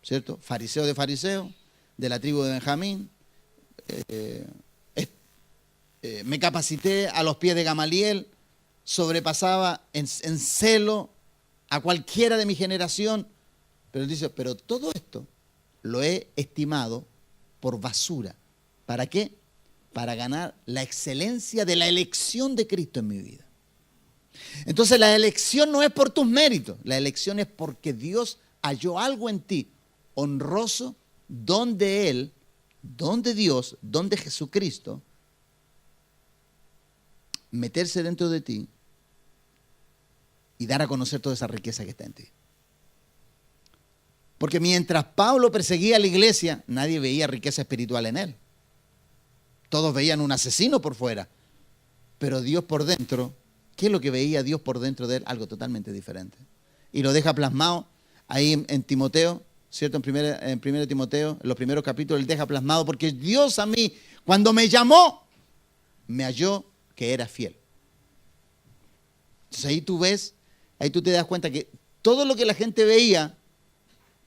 ¿Cierto? Fariseo de fariseo, de la tribu de Benjamín. Me capacité a los pies de Gamaliel, sobrepasaba en celo a cualquiera de mi generación. Pero él dice, pero todo esto lo he estimado por basura. ¿Para qué? Para ganar la excelencia de la elección de Cristo en mi vida. Entonces la elección no es por tus méritos, la elección es porque Dios halló algo en ti honroso, donde Él, donde Dios, donde Jesucristo, meterse dentro de ti y dar a conocer toda esa riqueza que está en ti. Porque mientras Pablo perseguía a la iglesia, nadie veía riqueza espiritual en él. Todos veían un asesino por fuera. Pero Dios por dentro, ¿qué es lo que veía Dios por dentro de él? Algo totalmente diferente. Y lo deja plasmado ahí en Timoteo, ¿cierto? En 1 Timoteo, en los primeros capítulos, él deja plasmado, porque Dios a mí, cuando me llamó, me halló que era fiel. Entonces ahí tú te das cuenta que todo lo que la gente veía,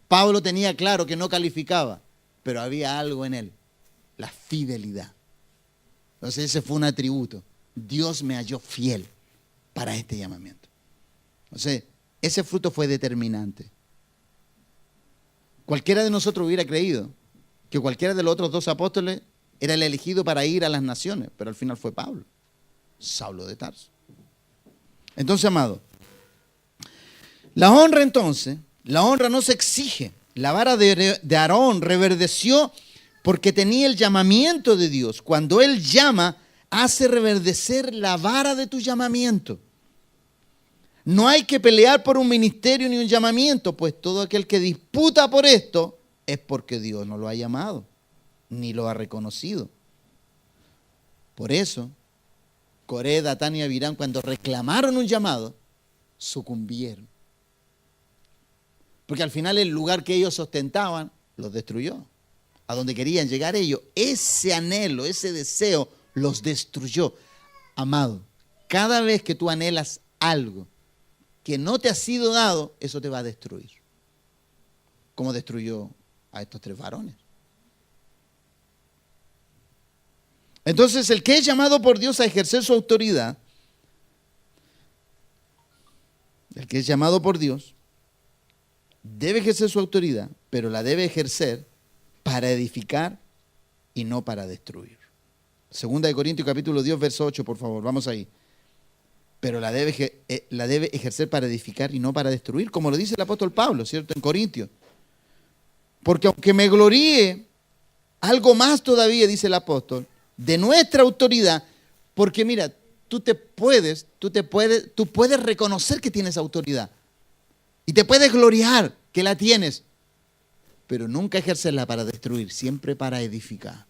Pablo tenía claro que no calificaba, pero había algo en él, la fidelidad. Entonces ese fue un atributo. Dios me halló fiel para este llamamiento. Entonces ese fruto fue determinante. Cualquiera de nosotros hubiera creído que cualquiera de los otros dos apóstoles era el elegido para ir a las naciones, pero al final fue Pablo, Saulo de Tarso. Entonces, amado, la honra no se exige. La vara de Aarón reverdeció porque tenía el llamamiento de Dios. Cuando Él llama, hace reverdecer la vara de tu llamamiento. No hay que pelear por un ministerio ni un llamamiento, pues todo aquel que disputa por esto es porque Dios no lo ha llamado, ni lo ha reconocido. Por eso, Coré, Datán y Abirán, cuando reclamaron un llamado, sucumbieron. Porque al final el lugar que ellos ostentaban los destruyó. A donde querían llegar ellos, ese anhelo, ese deseo los destruyó. Amado, cada vez que tú anhelas algo que no te ha sido dado, eso te va a destruir. Como destruyó a estos tres varones. Entonces, el que es llamado por Dios a ejercer su autoridad, el que es llamado por Dios, debe ejercer su autoridad, pero la debe ejercer para edificar y no para destruir. Segunda de Corintios capítulo 10, verso 8, por favor, vamos ahí. Pero la debe ejercer para edificar y no para destruir, como lo dice el apóstol Pablo, ¿cierto? En Corintios. Porque aunque me gloríe, algo más todavía, dice el apóstol, de nuestra autoridad, porque mira, tú puedes reconocer que tienes autoridad y te puedes gloriar que la tienes, pero nunca ejercerla para destruir, siempre para edificar.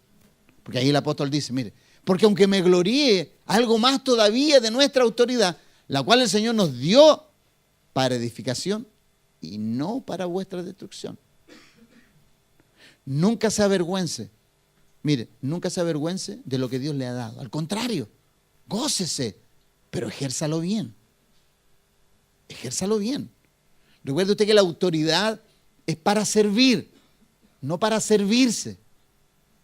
Porque ahí el apóstol dice, mire, porque aunque me gloríe, algo más todavía de nuestra autoridad, la cual el Señor nos dio para edificación y no para vuestra destrucción. nunca se avergüence. Mire, nunca se avergüence de lo que Dios le ha dado. Al contrario, gócese, pero ejérzalo bien. Ejérzalo bien. Recuerde usted que la autoridad es para servir, no para servirse.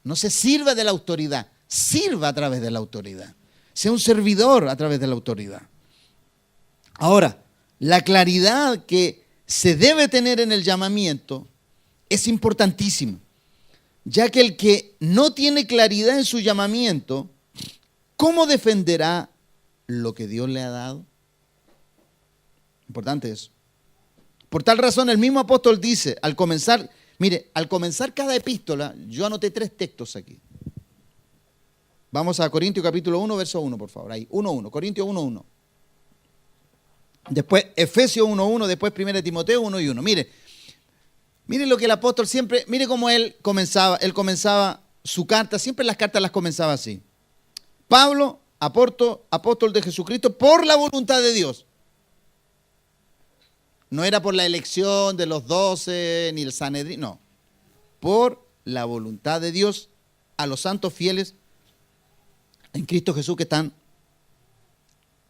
No se sirva de la autoridad, sirva a través de la autoridad. Sea un servidor a través de la autoridad. Ahora, la claridad que se debe tener en el llamamiento es importantísima, ya que el que no tiene claridad en su llamamiento, ¿cómo defenderá lo que Dios le ha dado? Importante eso. Por tal razón, el mismo apóstol dice, al comenzar cada epístola, yo anoté 3 textos aquí. Vamos a Corintios capítulo 1, verso 1, por favor. Ahí, 1:1, Corintios 1:1. Después Efesios 1:1, después 1 Timoteo 1:1. Mire lo que el apóstol siempre, mire cómo él comenzaba su carta, siempre las cartas las comenzaba así. Pablo, apóstol de Jesucristo, por la voluntad de Dios. No era por la elección de los 12 ni el Sanedrín, no. Por la voluntad de Dios a los santos fieles en Cristo Jesús que están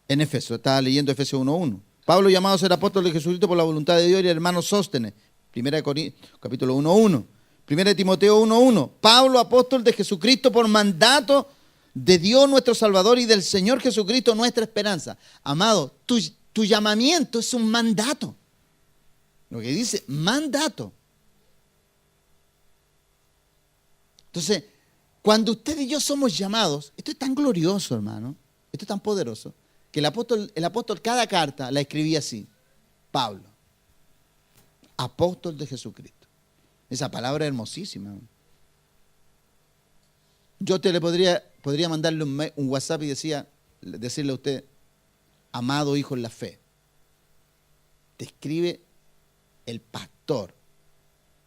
en Efeso. Estaba leyendo Efesios 1:1. Pablo, llamado a ser apóstol de Jesucristo por la voluntad de Dios, y el hermano Sóstenes. 1 Corintios, capítulo 1:1. 1 Timoteo 1:1. Pablo, apóstol de Jesucristo por mandato de Dios nuestro Salvador y del Señor Jesucristo nuestra esperanza. Amado, tu llamamiento es un mandato. Lo que dice, mandato. Entonces, cuando usted y yo somos llamados, esto es tan glorioso, hermano, esto es tan poderoso, que el apóstol cada carta la escribía así: Pablo, apóstol de Jesucristo. Esa palabra es hermosísima. Yo le podría mandarle un WhatsApp y decirle a usted, amado hijo en la fe, te escribe el pastor,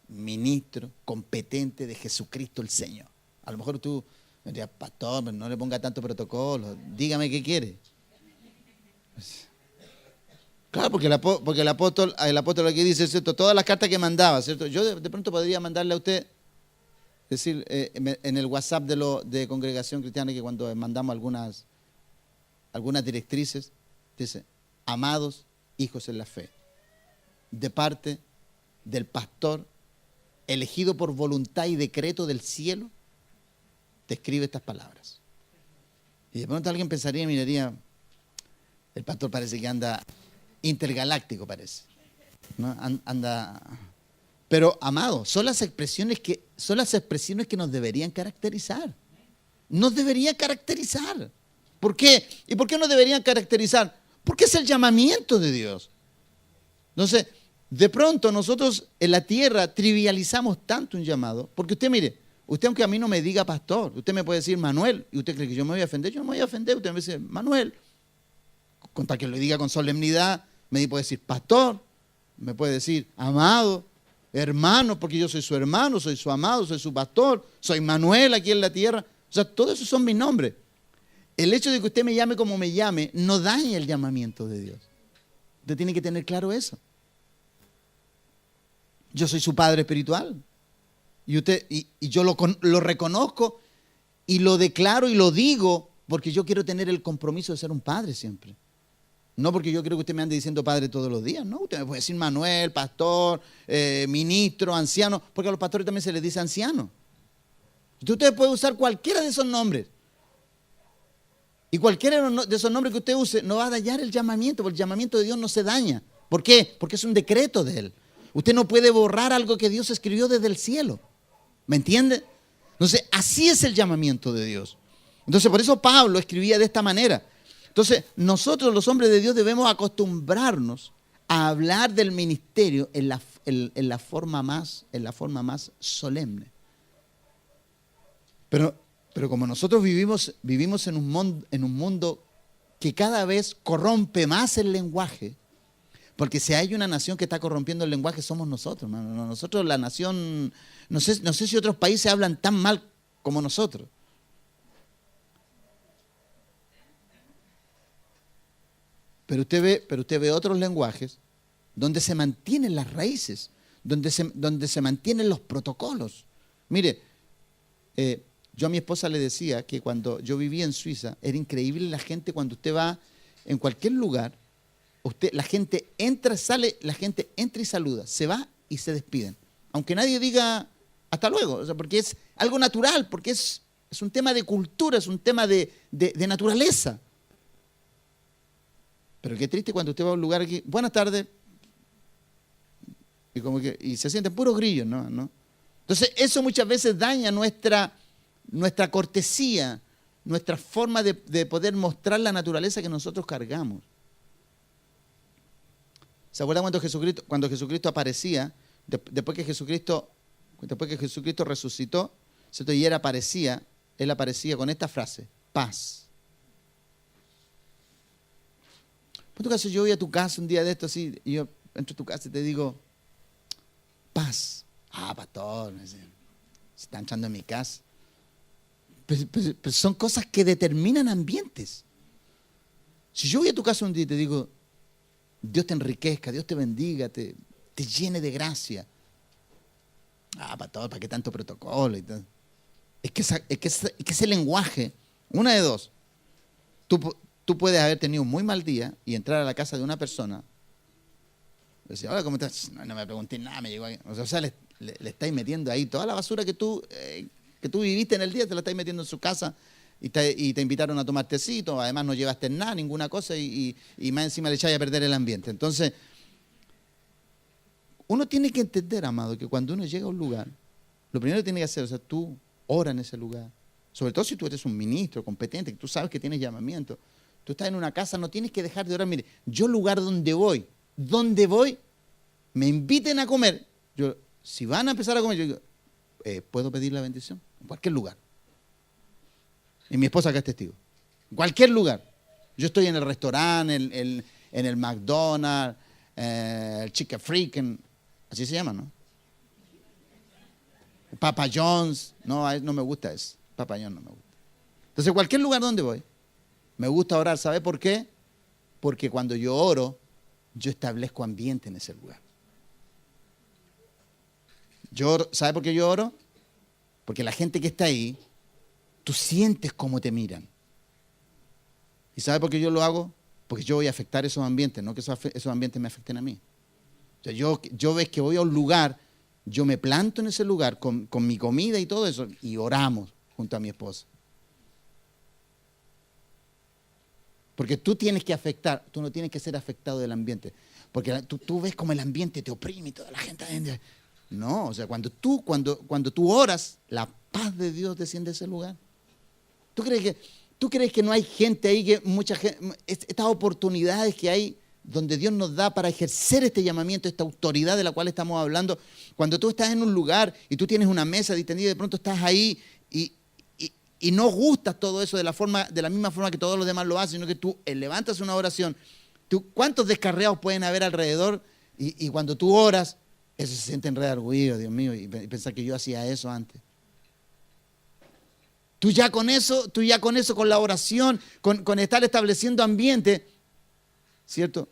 ministro, competente de Jesucristo el Señor. A lo mejor tú me dirías, pastor, pero no le ponga tanto protocolo, dígame qué quiere. Claro, porque el apóstol aquí dice, ¿cierto? Todas las cartas que mandaba, ¿cierto? Yo de pronto podría mandarle a usted, decir, en el WhatsApp de Congregación Cristiana, que cuando mandamos algunas directrices, dice, amados hijos en la fe, de parte del pastor, elegido por voluntad y decreto del cielo, te escribe estas palabras. Y de pronto alguien pensaría y miraría, el pastor parece que anda intergaláctico, parece, ¿no? Anda. Pero, amado, son las expresiones que nos deberían caracterizar. Nos deberían caracterizar. ¿Por qué? ¿Y por qué nos deberían caracterizar? Porque es el llamamiento de Dios. Entonces, de pronto nosotros en la tierra trivializamos tanto un llamado, porque usted mire, usted aunque a mí no me diga pastor, usted me puede decir Manuel, y usted cree que yo me voy a ofender, yo no me voy a ofender, usted me dice Manuel, con tal que lo diga con solemnidad, me puede decir pastor, me puede decir amado, hermano, porque yo soy su hermano, soy su amado, soy su pastor, soy Manuel aquí en la tierra, o sea, todos esos son mis nombres. El hecho de que usted me llame como me llame no daña el llamamiento de Dios. Usted tiene que tener claro eso. Yo soy su padre espiritual. Y yo lo reconozco y lo declaro y lo digo porque yo quiero tener el compromiso de ser un padre siempre. No porque yo creo que usted me ande diciendo padre todos los días. No, usted me puede decir Manuel, pastor, ministro, anciano, porque a los pastores también se les dice anciano. Usted puede usar cualquiera de esos nombres. Y cualquiera de esos nombres que usted use no va a dañar el llamamiento, porque el llamamiento de Dios no se daña. ¿Por qué? Porque es un decreto de Él. Usted no puede borrar algo que Dios escribió desde el cielo. ¿Me entiende? Entonces, así es el llamamiento de Dios. Entonces, por eso Pablo escribía de esta manera. Entonces, nosotros los hombres de Dios debemos acostumbrarnos a hablar del ministerio en la forma más solemne. Pero como nosotros vivimos en un mundo que cada vez corrompe más el lenguaje, porque si hay una nación que está corrompiendo el lenguaje somos nosotros, hermano. Nosotros, la nación, no sé si otros países hablan tan mal como nosotros. Pero usted ve otros lenguajes donde se mantienen las raíces, donde se mantienen los protocolos. Mire, yo a mi esposa le decía que cuando yo vivía en Suiza, era increíble la gente cuando usted va en cualquier lugar, la gente entra, sale, la gente entra y saluda, se va y se despiden. Aunque nadie diga hasta luego, o sea, porque es algo natural, porque es un tema de cultura, es un tema de naturaleza. Pero qué triste cuando usted va a un lugar aquí, buenas tardes, y se sienten puros grillos, ¿no? Entonces, eso muchas veces daña nuestra cortesía, nuestra forma de poder mostrar la naturaleza que nosotros cargamos. ¿Se acuerdan cuando Jesucristo aparecía, después que Jesucristo resucitó, ¿cierto? Y él aparecía con esta frase, paz. Por tu caso, yo voy a tu casa un día de estos, así, y yo entro a tu casa y te digo, paz. Ah, pastor, se está entrando en mi casa. Pero son cosas que determinan ambientes. Si yo voy a tu casa un día y te digo, Dios te enriquezca, Dios te bendiga, te llene de gracia. Ah, pastor, ¿para qué tanto protocolo? Y tal? Es que ese lenguaje, una de dos, tú puedes haber tenido un muy mal día y entrar a la casa de una persona y decir, hola, ¿cómo estás? No me pregunté nada, me llegó ahí. O sea, le estáis metiendo ahí toda la basura que tú viviste en el día, te la estáis metiendo en su casa y te invitaron a tomar tecito, además no llevaste nada, ninguna cosa y más encima le echáis a perder el ambiente. Entonces, uno tiene que entender, amado, que cuando uno llega a un lugar, lo primero que tiene que hacer, o sea, tú ora en ese lugar. Sobre todo si tú eres un ministro competente, que tú sabes que tienes llamamiento. Tú estás en una casa, no tienes que dejar de orar. Mire, yo lugar donde voy, me inviten a comer. Si van a empezar a comer, yo digo, ¿puedo pedir la bendición? En cualquier lugar. Y mi esposa acá es testigo. En cualquier lugar. Yo estoy en el restaurante, en el McDonald's, el Chicken Freaking, así se llama, ¿no? Papa John's, no me gusta eso. Papa John's no me gusta. Entonces, cualquier lugar donde voy, me gusta orar. ¿Sabe por qué? Porque cuando yo oro, yo establezco ambiente en ese lugar. ¿Sabe por qué yo oro? Porque la gente que está ahí, tú sientes cómo te miran. ¿Y sabe por qué yo lo hago? Porque yo voy a afectar esos ambientes, no que esos ambientes me afecten a mí. O sea, yo ves que voy a un lugar, yo me planto en ese lugar con mi comida y todo eso, y oramos junto a mi esposa. Porque tú tienes que afectar, tú no tienes que ser afectado del ambiente. Porque tú ves como el ambiente te oprime y toda la gente adentro. No, o sea, cuando tú oras, la paz de Dios desciende a ese lugar. ¿Tú crees que no hay gente ahí, que mucha gente, estas oportunidades que hay donde Dios nos da para ejercer este llamamiento, esta autoridad de la cual estamos hablando? Cuando tú estás en un lugar y tú tienes una mesa distendida y de pronto estás ahí y no gustas todo eso de la misma forma que todos los demás lo hacen, sino que tú levantas una oración. ¿Cuántos descarriados pueden haber alrededor? Y cuando tú oras, eso se siente redargüido, Dios mío, y pensar que yo hacía eso antes. Tú ya con eso, con la oración, con estar estableciendo ambiente, ¿cierto?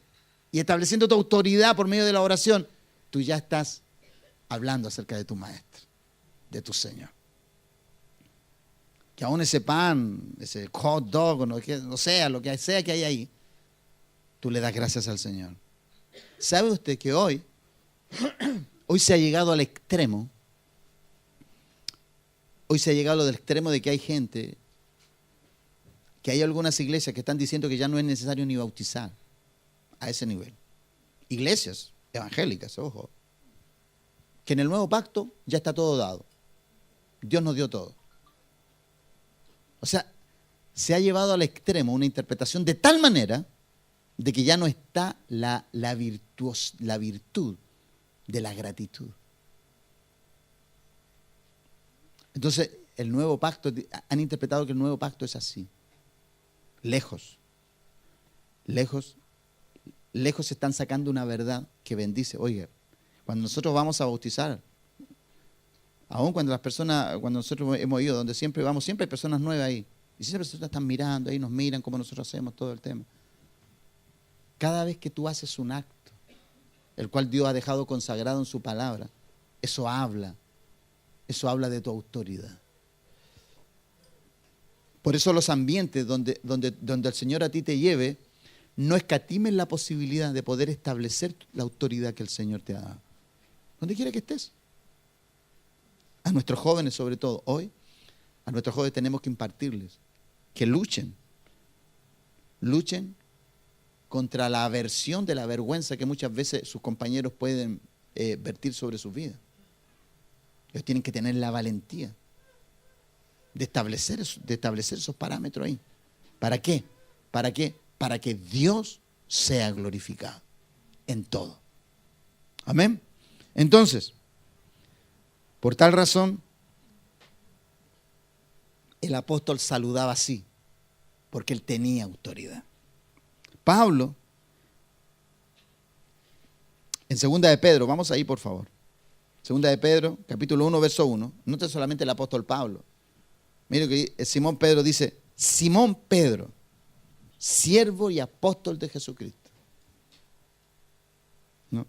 Y estableciendo tu autoridad por medio de la oración, tú ya estás hablando acerca de tu Maestro, de tu Señor. Que aún ese pan, ese hot dog, no sea, lo que sea que hay ahí, tú le das gracias al Señor. ¿Sabe usted que hoy se ha llegado al extremo? Hoy se ha llegado al extremo de que hay gente, que hay algunas iglesias que están diciendo que ya no es necesario ni bautizar a ese nivel. Iglesias evangélicas, ojo, que en el nuevo pacto ya está todo dado. Dios nos dio todo. O sea, se ha llevado al extremo una interpretación de tal manera de que ya no está la virtud de la gratitud. Entonces, el nuevo pacto, han interpretado que el nuevo pacto es así. Lejos se están sacando una verdad que bendice. Oiga, cuando nosotros vamos a bautizar, aún cuando nosotros hemos ido, donde siempre vamos, siempre hay personas nuevas ahí. Y siempre las personas están mirando ahí, nos miran como nosotros hacemos todo el tema. Cada vez que tú haces un acto, el cual Dios ha dejado consagrado en su palabra, eso habla eso habla de tu autoridad. Por eso los ambientes donde el Señor a ti te lleve, no escatimes la posibilidad de poder establecer la autoridad que el Señor te ha dado. Donde quiera que estés. A nuestros jóvenes, sobre todo, hoy, a nuestros jóvenes tenemos que impartirles que luchen contra la aversión de la vergüenza que muchas veces sus compañeros pueden vertir sobre sus vidas. Ellos tienen que tener la valentía de establecer esos parámetros ahí. ¿Para qué? ¿Para qué? Para que Dios sea glorificado en todo. Amén. Entonces, por tal razón, el apóstol saludaba así, porque él tenía autoridad. Pablo, en 2 de Pedro, vamos ahí por favor. 2 de Pedro, capítulo 1, verso 1. No es solamente el apóstol Pablo. Mire que Simón Pedro dice, Simón Pedro, siervo y apóstol de Jesucristo. ¿No?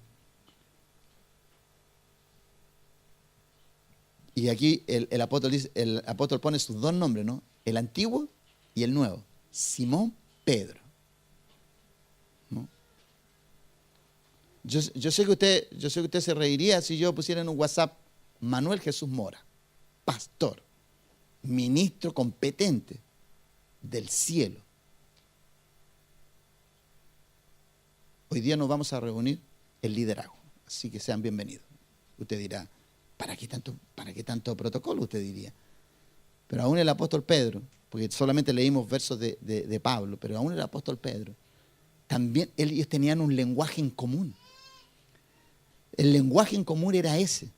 Y aquí el apóstol pone sus dos nombres, ¿no? El antiguo y el nuevo. Simón Pedro. ¿No? Yo sé que usted se reiría si yo pusiera en un WhatsApp Manuel Jesús Mora, pastor, ministro competente del cielo. Hoy día nos vamos a reunir el liderazgo, así que sean bienvenidos. Usted dirá, ¿para qué tanto protocolo? Usted diría. Pero aún el apóstol Pedro, porque solamente leímos versos de Pablo, pero aún el apóstol Pedro, también ellos tenían un lenguaje en común. El lenguaje en común era ese,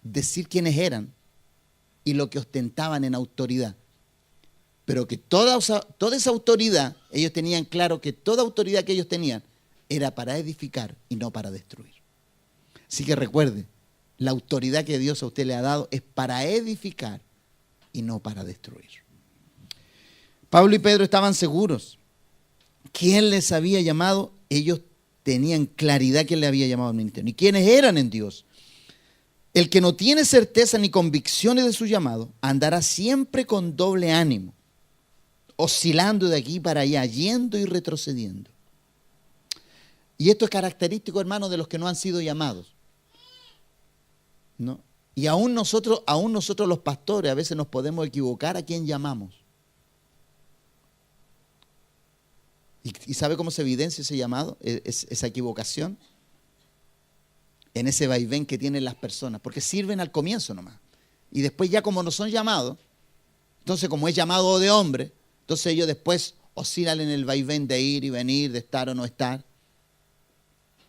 decir quiénes eran y lo que ostentaban en autoridad. Pero que toda esa autoridad, ellos tenían claro que toda autoridad que ellos tenían era para edificar y no para destruir. Así que recuerde, la autoridad que Dios a usted le ha dado es para edificar y no para destruir. Pablo y Pedro estaban seguros. ¿Quién les había llamado? Ellos tenían claridad quién les había llamado al ministerio. ¿Y quiénes eran en Dios? El que no tiene certeza ni convicciones de su llamado, andará siempre con doble ánimo, oscilando de aquí para allá, yendo y retrocediendo. Y esto es característico, hermanos, de los que no han sido llamados, ¿no? Y aún nosotros los pastores, a veces nos podemos equivocar a quién llamamos. ¿Y sabe cómo se evidencia ese llamado, esa equivocación? En ese vaivén que tienen las personas, porque sirven al comienzo nomás. Y después ya como no son llamados, entonces como es llamado de hombre, entonces ellos después oscilan en el vaivén de ir y venir, de estar o no estar.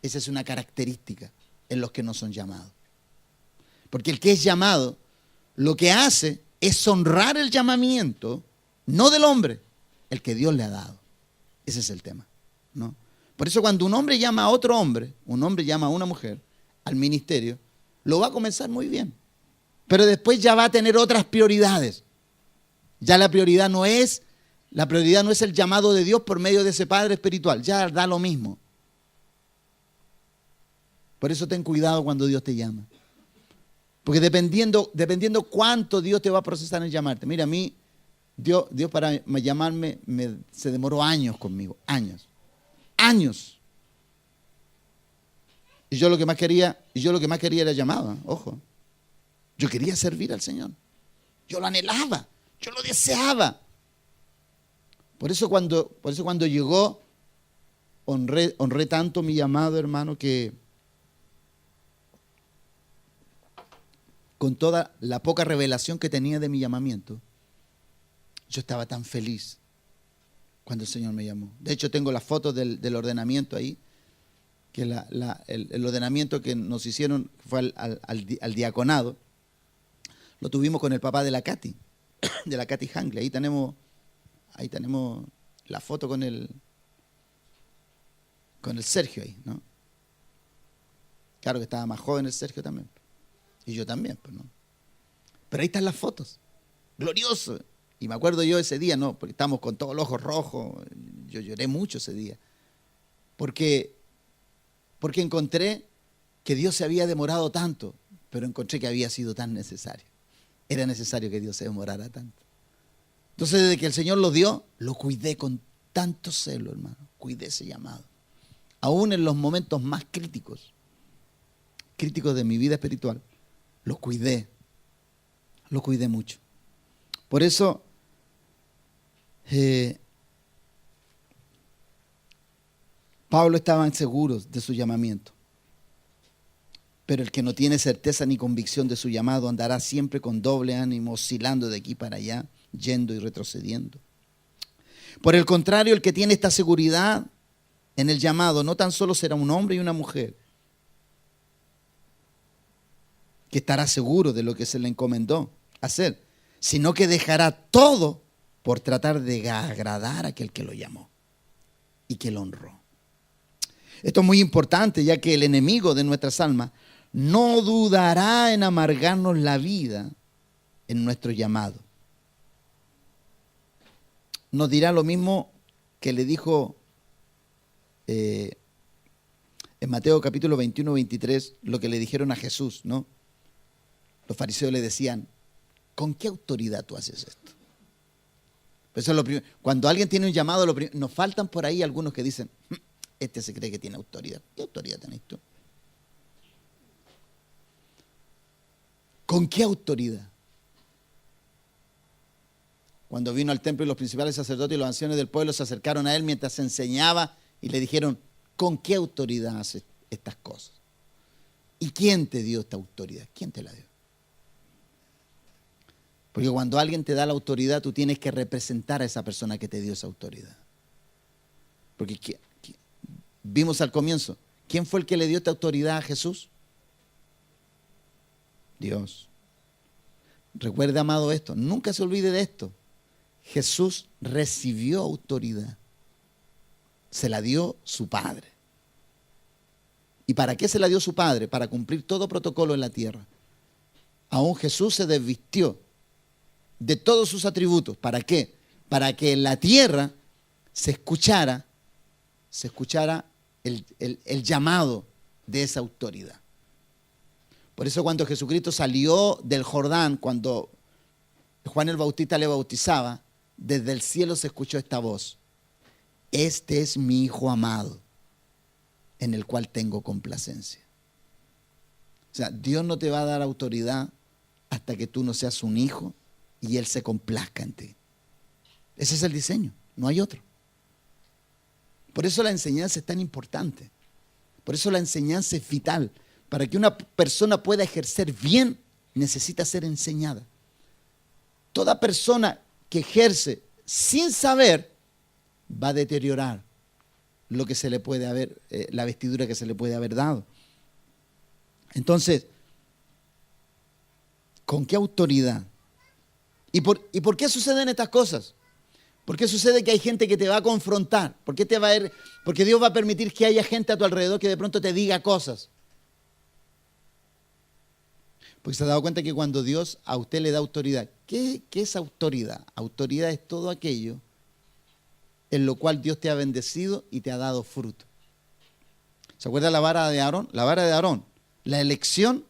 Esa es una característica en los que no son llamados. Porque el que es llamado, lo que hace es honrar el llamamiento, no del hombre, el que Dios le ha dado. Ese es el tema, ¿no? Por eso cuando un hombre llama a otro hombre, un hombre llama a una mujer al ministerio, lo va a comenzar muy bien. Pero después ya va a tener otras prioridades. Ya la prioridad no es el llamado de Dios por medio de ese padre espiritual. Ya da lo mismo. Por eso ten cuidado cuando Dios te llama. Porque dependiendo cuánto Dios te va a procesar en llamarte. Mira, a mí, Dios para llamarme se demoró años conmigo. Años. Y yo lo que más quería era llamado, ojo. Yo quería servir al Señor. Yo lo anhelaba, yo lo deseaba. Por eso cuando llegó, honré tanto mi llamado, hermano, que con toda la poca revelación que tenía de mi llamamiento, yo estaba tan feliz cuando el Señor me llamó. De hecho, tengo las fotos del ordenamiento ahí, que el ordenamiento que nos hicieron fue al diaconado. Lo tuvimos con el papá de la Katy Hangley. Ahí tenemos la foto con el Sergio ahí, ¿no? Claro que estaba más joven el Sergio también. Y yo también, pues, ¿no? Pero ahí están las fotos. Glorioso. Y me acuerdo yo ese día, ¿no? Porque estábamos con todos los ojos rojos. Yo lloré mucho ese día. Porque encontré que Dios se había demorado tanto pero encontré que había sido tan necesario. Era necesario que Dios se demorara tanto. Entonces, desde que el Señor lo dio, lo cuidé con tanto celo, hermano. Cuidé ese llamado. Aún en los momentos más críticos de mi vida espiritual, lo cuidé mucho. Por eso, Pablo estaba seguro de su llamamiento. Pero el que no tiene certeza ni convicción de su llamado andará siempre con doble ánimo, oscilando de aquí para allá, yendo y retrocediendo. Por el contrario, el que tiene esta seguridad en el llamado no tan solo será un hombre y una mujer, que estará seguro de lo que se le encomendó hacer, sino que dejará todo por tratar de agradar a aquel que lo llamó y que lo honró. Esto es muy importante, ya que el enemigo de nuestras almas no dudará en amargarnos la vida en nuestro llamado. Nos dirá lo mismo que le dijo en Mateo capítulo 21, 23, lo que le dijeron a Jesús, ¿no? Los fariseos le decían, ¿con qué autoridad tú haces esto? Pues eso es lo primero. Cuando alguien tiene un llamado, nos faltan por ahí algunos que dicen, este se cree que tiene autoridad. ¿Qué autoridad tenés tú? ¿Con qué autoridad? Cuando vino al templo y los principales sacerdotes y los ancianos del pueblo se acercaron a él mientras enseñaba y le dijeron, ¿con qué autoridad haces estas cosas? ¿Y quién te dio esta autoridad? ¿Quién te la dio? Porque cuando alguien te da la autoridad, tú tienes que representar a esa persona que te dio esa autoridad. Porque vimos al comienzo, ¿quién fue el que le dio esta autoridad a Jesús? Dios. Recuerde, amado, esto. Nunca se olvide de esto. Jesús recibió autoridad. Se la dio su Padre. ¿Y para qué se la dio su Padre? Para cumplir todo protocolo en la tierra. Aún Jesús se desvistió de todos sus atributos. ¿Para qué? Para que en la tierra se escuchara el llamado de esa autoridad. Por eso cuando Jesucristo salió del Jordán, cuando Juan el Bautista le bautizaba, desde el cielo se escuchó esta voz. Este es mi Hijo amado, en el cual tengo complacencia. O sea, Dios no te va a dar autoridad hasta que tú no seas un hijo y Él se complazca en ti. Ese es el diseño, no hay otro. Por eso la enseñanza es tan importante. Por eso la enseñanza es vital. Para que una persona pueda ejercer bien, necesita ser enseñada. Toda persona que ejerce sin saber va a deteriorar lo que se le puede haber, la vestidura que se le puede haber dado. Entonces, ¿con qué autoridad? ¿Y por qué suceden estas cosas? ¿Por qué sucede que hay gente que te va a confrontar? Porque Dios va a permitir que haya gente a tu alrededor que de pronto te diga cosas. Porque se ha dado cuenta que cuando Dios a usted le da autoridad, ¿qué es autoridad? Autoridad es todo aquello en lo cual Dios te ha bendecido y te ha dado fruto. ¿Se acuerda la vara de Aarón? La vara de Aarón, la elección.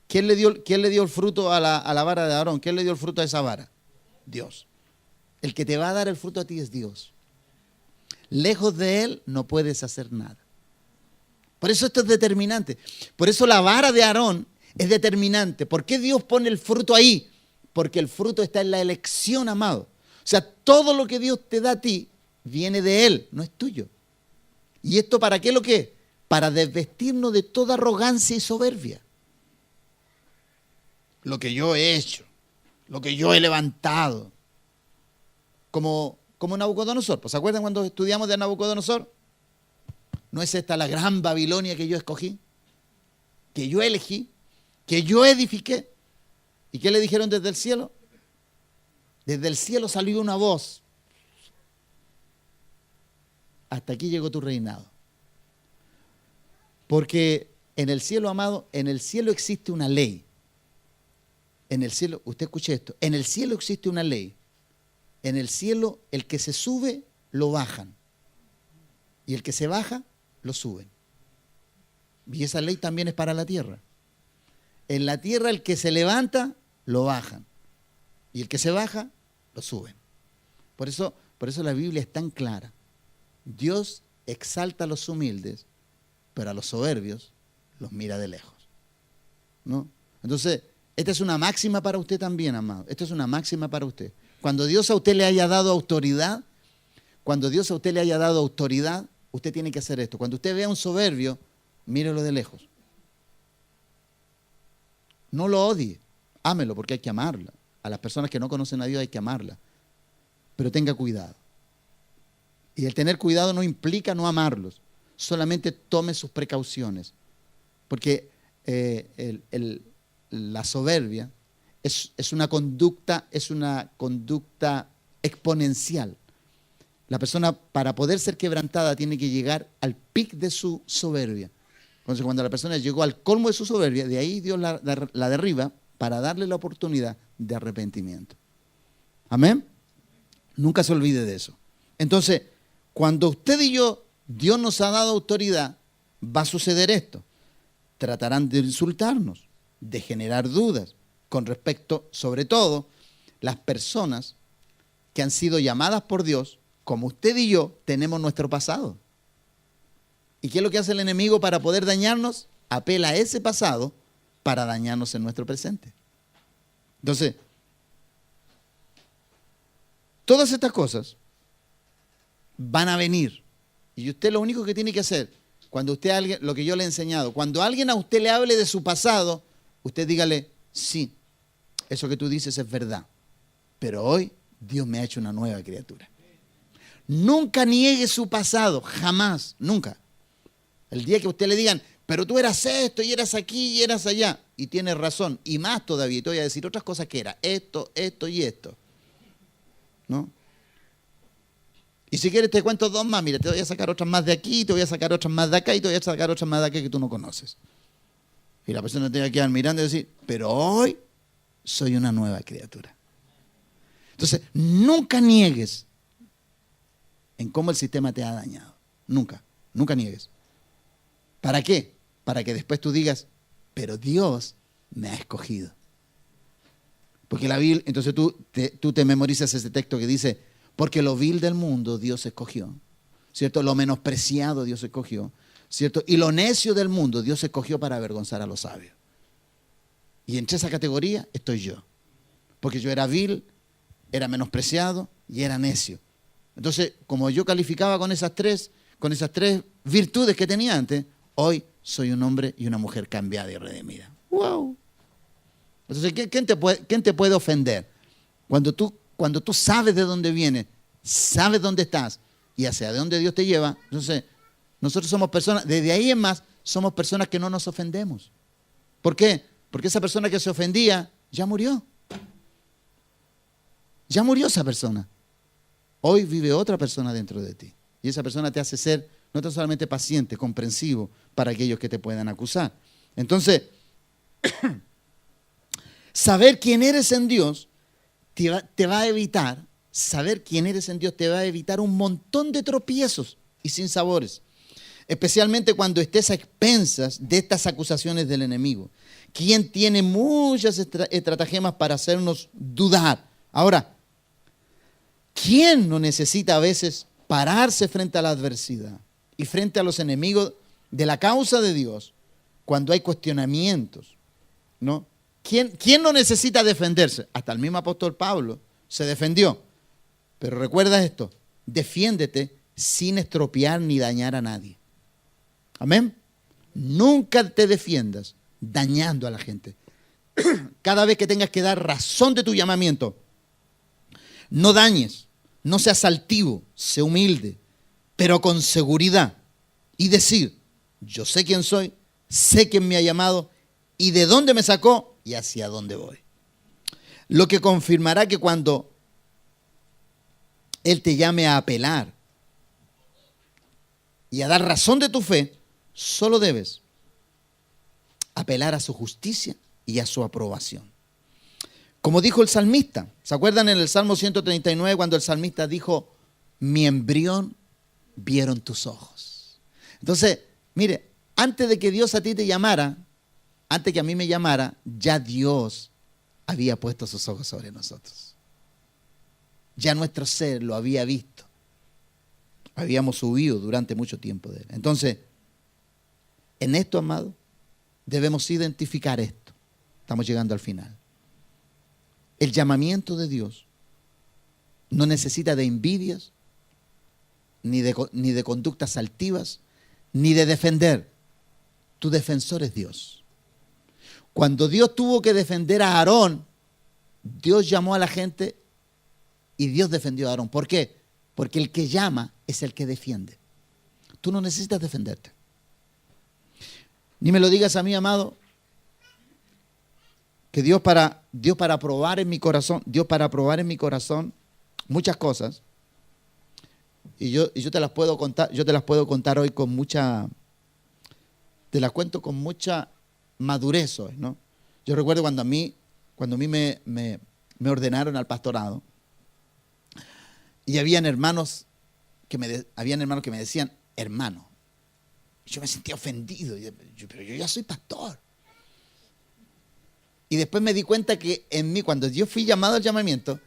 ¿Quién le dio el fruto a la vara de Aarón? ¿Quién le dio el fruto a esa vara? Dios. El que te va a dar el fruto a ti es Dios. Lejos de Él no puedes hacer nada. Por eso esto es determinante. Por eso la vara de Aarón es determinante. ¿Por qué Dios pone el fruto ahí? Porque el fruto está en la elección, amado. O sea, todo lo que Dios te da a ti viene de Él, no es tuyo. ¿Y esto para qué lo que es? Para desvestirnos de toda arrogancia y soberbia. Lo que yo he hecho, lo que yo he levantado. Como Nabucodonosor. ¿Pues se acuerdan cuando estudiamos de Nabucodonosor? ¿No es esta la gran Babilonia que yo escogí? Que yo elegí, que yo edifiqué. ¿Y qué le dijeron desde el cielo? Desde el cielo salió una voz. Hasta aquí llegó tu reinado. Porque en el cielo, amado, en el cielo existe una ley. En el cielo, usted escuche esto, en el cielo existe una ley. En el cielo, el que se sube, lo bajan. Y el que se baja, lo suben. Y esa ley también es para la tierra. En la tierra el que se levanta, lo bajan. Y el que se baja, lo suben. Por eso la Biblia es tan clara. Dios exalta a los humildes, pero a los soberbios los mira de lejos, ¿no? Entonces, esta es una máxima para usted también, amado. Esta es una máxima para usted. Cuando Dios a usted le haya dado autoridad, usted tiene que hacer esto. Cuando usted vea a un soberbio, mírelo de lejos. No lo odie, ámelo porque hay que amarla. A las personas que no conocen a Dios hay que amarla. Pero tenga cuidado. Y el tener cuidado no implica no amarlos. Solamente tome sus precauciones. Porque la soberbia es una conducta exponencial. La persona, para poder ser quebrantada, tiene que llegar al pic de su soberbia. Entonces, cuando la persona llegó al colmo de su soberbia, de ahí Dios la derriba para darle la oportunidad de arrepentimiento. Amén. Nunca se olvide de eso. Entonces, cuando usted y yo, Dios nos ha dado autoridad, va a suceder esto. Tratarán de insultarnos, de generar dudas con respecto, sobre todo, las personas que han sido llamadas por Dios, como usted y yo, tenemos nuestro pasado. ¿Y qué es lo que hace el enemigo para poder dañarnos? Apela a ese pasado para dañarnos en nuestro presente. Entonces, todas estas cosas van a venir. Y usted lo único que tiene que hacer, cuando usted a alguien, lo que yo le he enseñado, cuando alguien a usted le hable de su pasado, usted dígale, sí, eso que tú dices es verdad, pero hoy Dios me ha hecho una nueva criatura. Nunca niegue su pasado, jamás, nunca. El día que a usted le digan, pero tú eras esto y eras aquí y eras allá, y tienes razón, y más todavía, y te voy a decir otras cosas que era esto, esto y esto, ¿no? Y si quieres te cuento dos más, mira, te voy a sacar otras más de aquí, te voy a sacar otras más de acá y te voy a sacar otras más de acá que tú no conoces. Y la persona te va a quedar mirando y decir, pero hoy soy una nueva criatura. Entonces, nunca niegues en cómo el sistema te ha dañado. Nunca, nunca niegues. ¿Para qué? Para que después tú digas, pero Dios me ha escogido. Porque la Biblia, entonces tú te memorizas ese texto que dice, porque lo vil del mundo Dios escogió, ¿cierto? Lo menospreciado Dios escogió, ¿cierto? Y lo necio del mundo Dios escogió para avergonzar a los sabios. Y entre esa categoría estoy yo. Porque yo era vil, era menospreciado y era necio. Entonces, como yo calificaba con esas tres virtudes que tenía antes, hoy soy un hombre y una mujer cambiada y redimida. ¡Wow! Entonces, ¿quién te puede ofender? Cuando tú sabes de dónde vienes, sabes dónde estás y hacia dónde Dios te lleva, entonces nosotros somos personas, desde ahí en más, somos personas que no nos ofendemos. ¿Por qué? Porque esa persona que se ofendía ya murió. Ya murió esa persona. Hoy vive otra persona dentro de ti. Y esa persona te hace ser no tan solamente paciente, comprensivo para aquellos que te puedan acusar. Entonces, saber quién eres en Dios te va a evitar, saber quién eres en Dios te va a evitar un montón de tropiezos y sinsabores. Especialmente cuando estés a expensas de estas acusaciones del enemigo. Quien tiene muchas estratagemas para hacernos dudar. Ahora, ¿quién no necesita a veces pararse frente a la adversidad y frente a los enemigos de la causa de Dios cuando hay cuestionamientos, ¿no? ¿Quién no necesita defenderse? Hasta el mismo apóstol Pablo se defendió. Pero recuerda esto, defiéndete sin estropear ni dañar a nadie. Amén. Nunca te defiendas dañando a la gente. Cada vez que tengas que dar razón de tu llamamiento, no dañes, no seas altivo, sé humilde, pero con seguridad. Y decir, yo sé quién soy, sé quién me ha llamado y de dónde me sacó y hacia dónde voy. Lo que confirmará que cuando Él te llame a apelar y a dar razón de tu fe, solo debes apelar a su justicia y a su aprobación. Como dijo el salmista, ¿se acuerdan en el Salmo 139 cuando el salmista dijo, mi embrión vieron tus ojos? Entonces, mire, antes de que Dios a ti te llamara, antes que a mí me llamara, ya Dios había puesto sus ojos sobre nosotros. Ya nuestro ser lo había visto. Habíamos huido durante mucho tiempo de él. Entonces, en esto, amado, debemos identificar esto. Estamos llegando al final. El llamamiento de Dios no necesita de envidias, ni de conductas altivas, ni de defender. Tu defensor es Dios. Cuando Dios tuvo que defender a Aarón, Dios llamó a la gente y Dios defendió a Aarón. ¿Por qué? Porque el que llama es el que defiende. Tú no necesitas defenderte. Ni me lo digas a mí, amado, que Dios para probar en mi corazón, muchas cosas, y yo te las puedo contar hoy con mucha, te las cuento con mucha madurez hoy, ¿no? Yo recuerdo cuando a mí me ordenaron al pastorado, y habían hermanos que me decían, hermano. Yo me sentía ofendido, pero yo ya soy pastor. Y después me di cuenta que en mí, cuando yo fui llamado al llamamiento,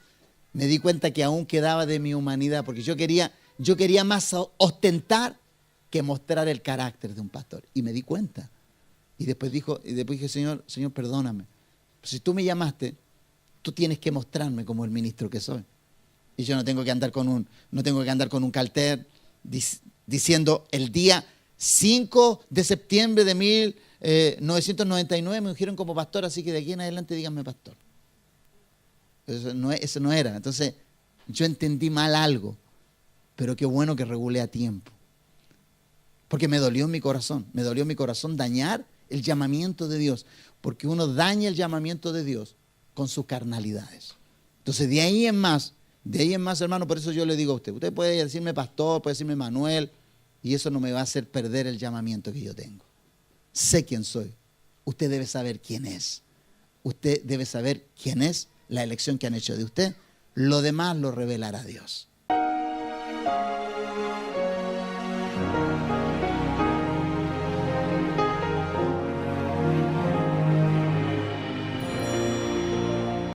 me di cuenta que aún quedaba de mi humanidad, porque yo quería más ostentar que mostrar el carácter de un pastor. Y me di cuenta. Y después dije, Señor, perdóname. Si tú me llamaste, tú tienes que mostrarme como el ministro que soy. Y yo no tengo que andar con un cartel diciendo el día 5 de septiembre de 1999 me ungieron como pastor, así que de aquí en adelante díganme pastor. Eso no era. Entonces yo entendí mal algo, pero qué bueno que regulé a tiempo. Porque me dolió en mi corazón dañar el llamamiento de Dios, porque uno daña el llamamiento de Dios con sus carnalidades. Entonces de ahí en más, hermano, por eso yo le digo a usted puede decirme pastor, puede decirme Manuel, y eso no me va a hacer perder el llamamiento que yo tengo. Sé quién soy. Usted debe saber quién es. Usted debe saber quién es, la elección que han hecho de usted. Lo demás lo revelará Dios.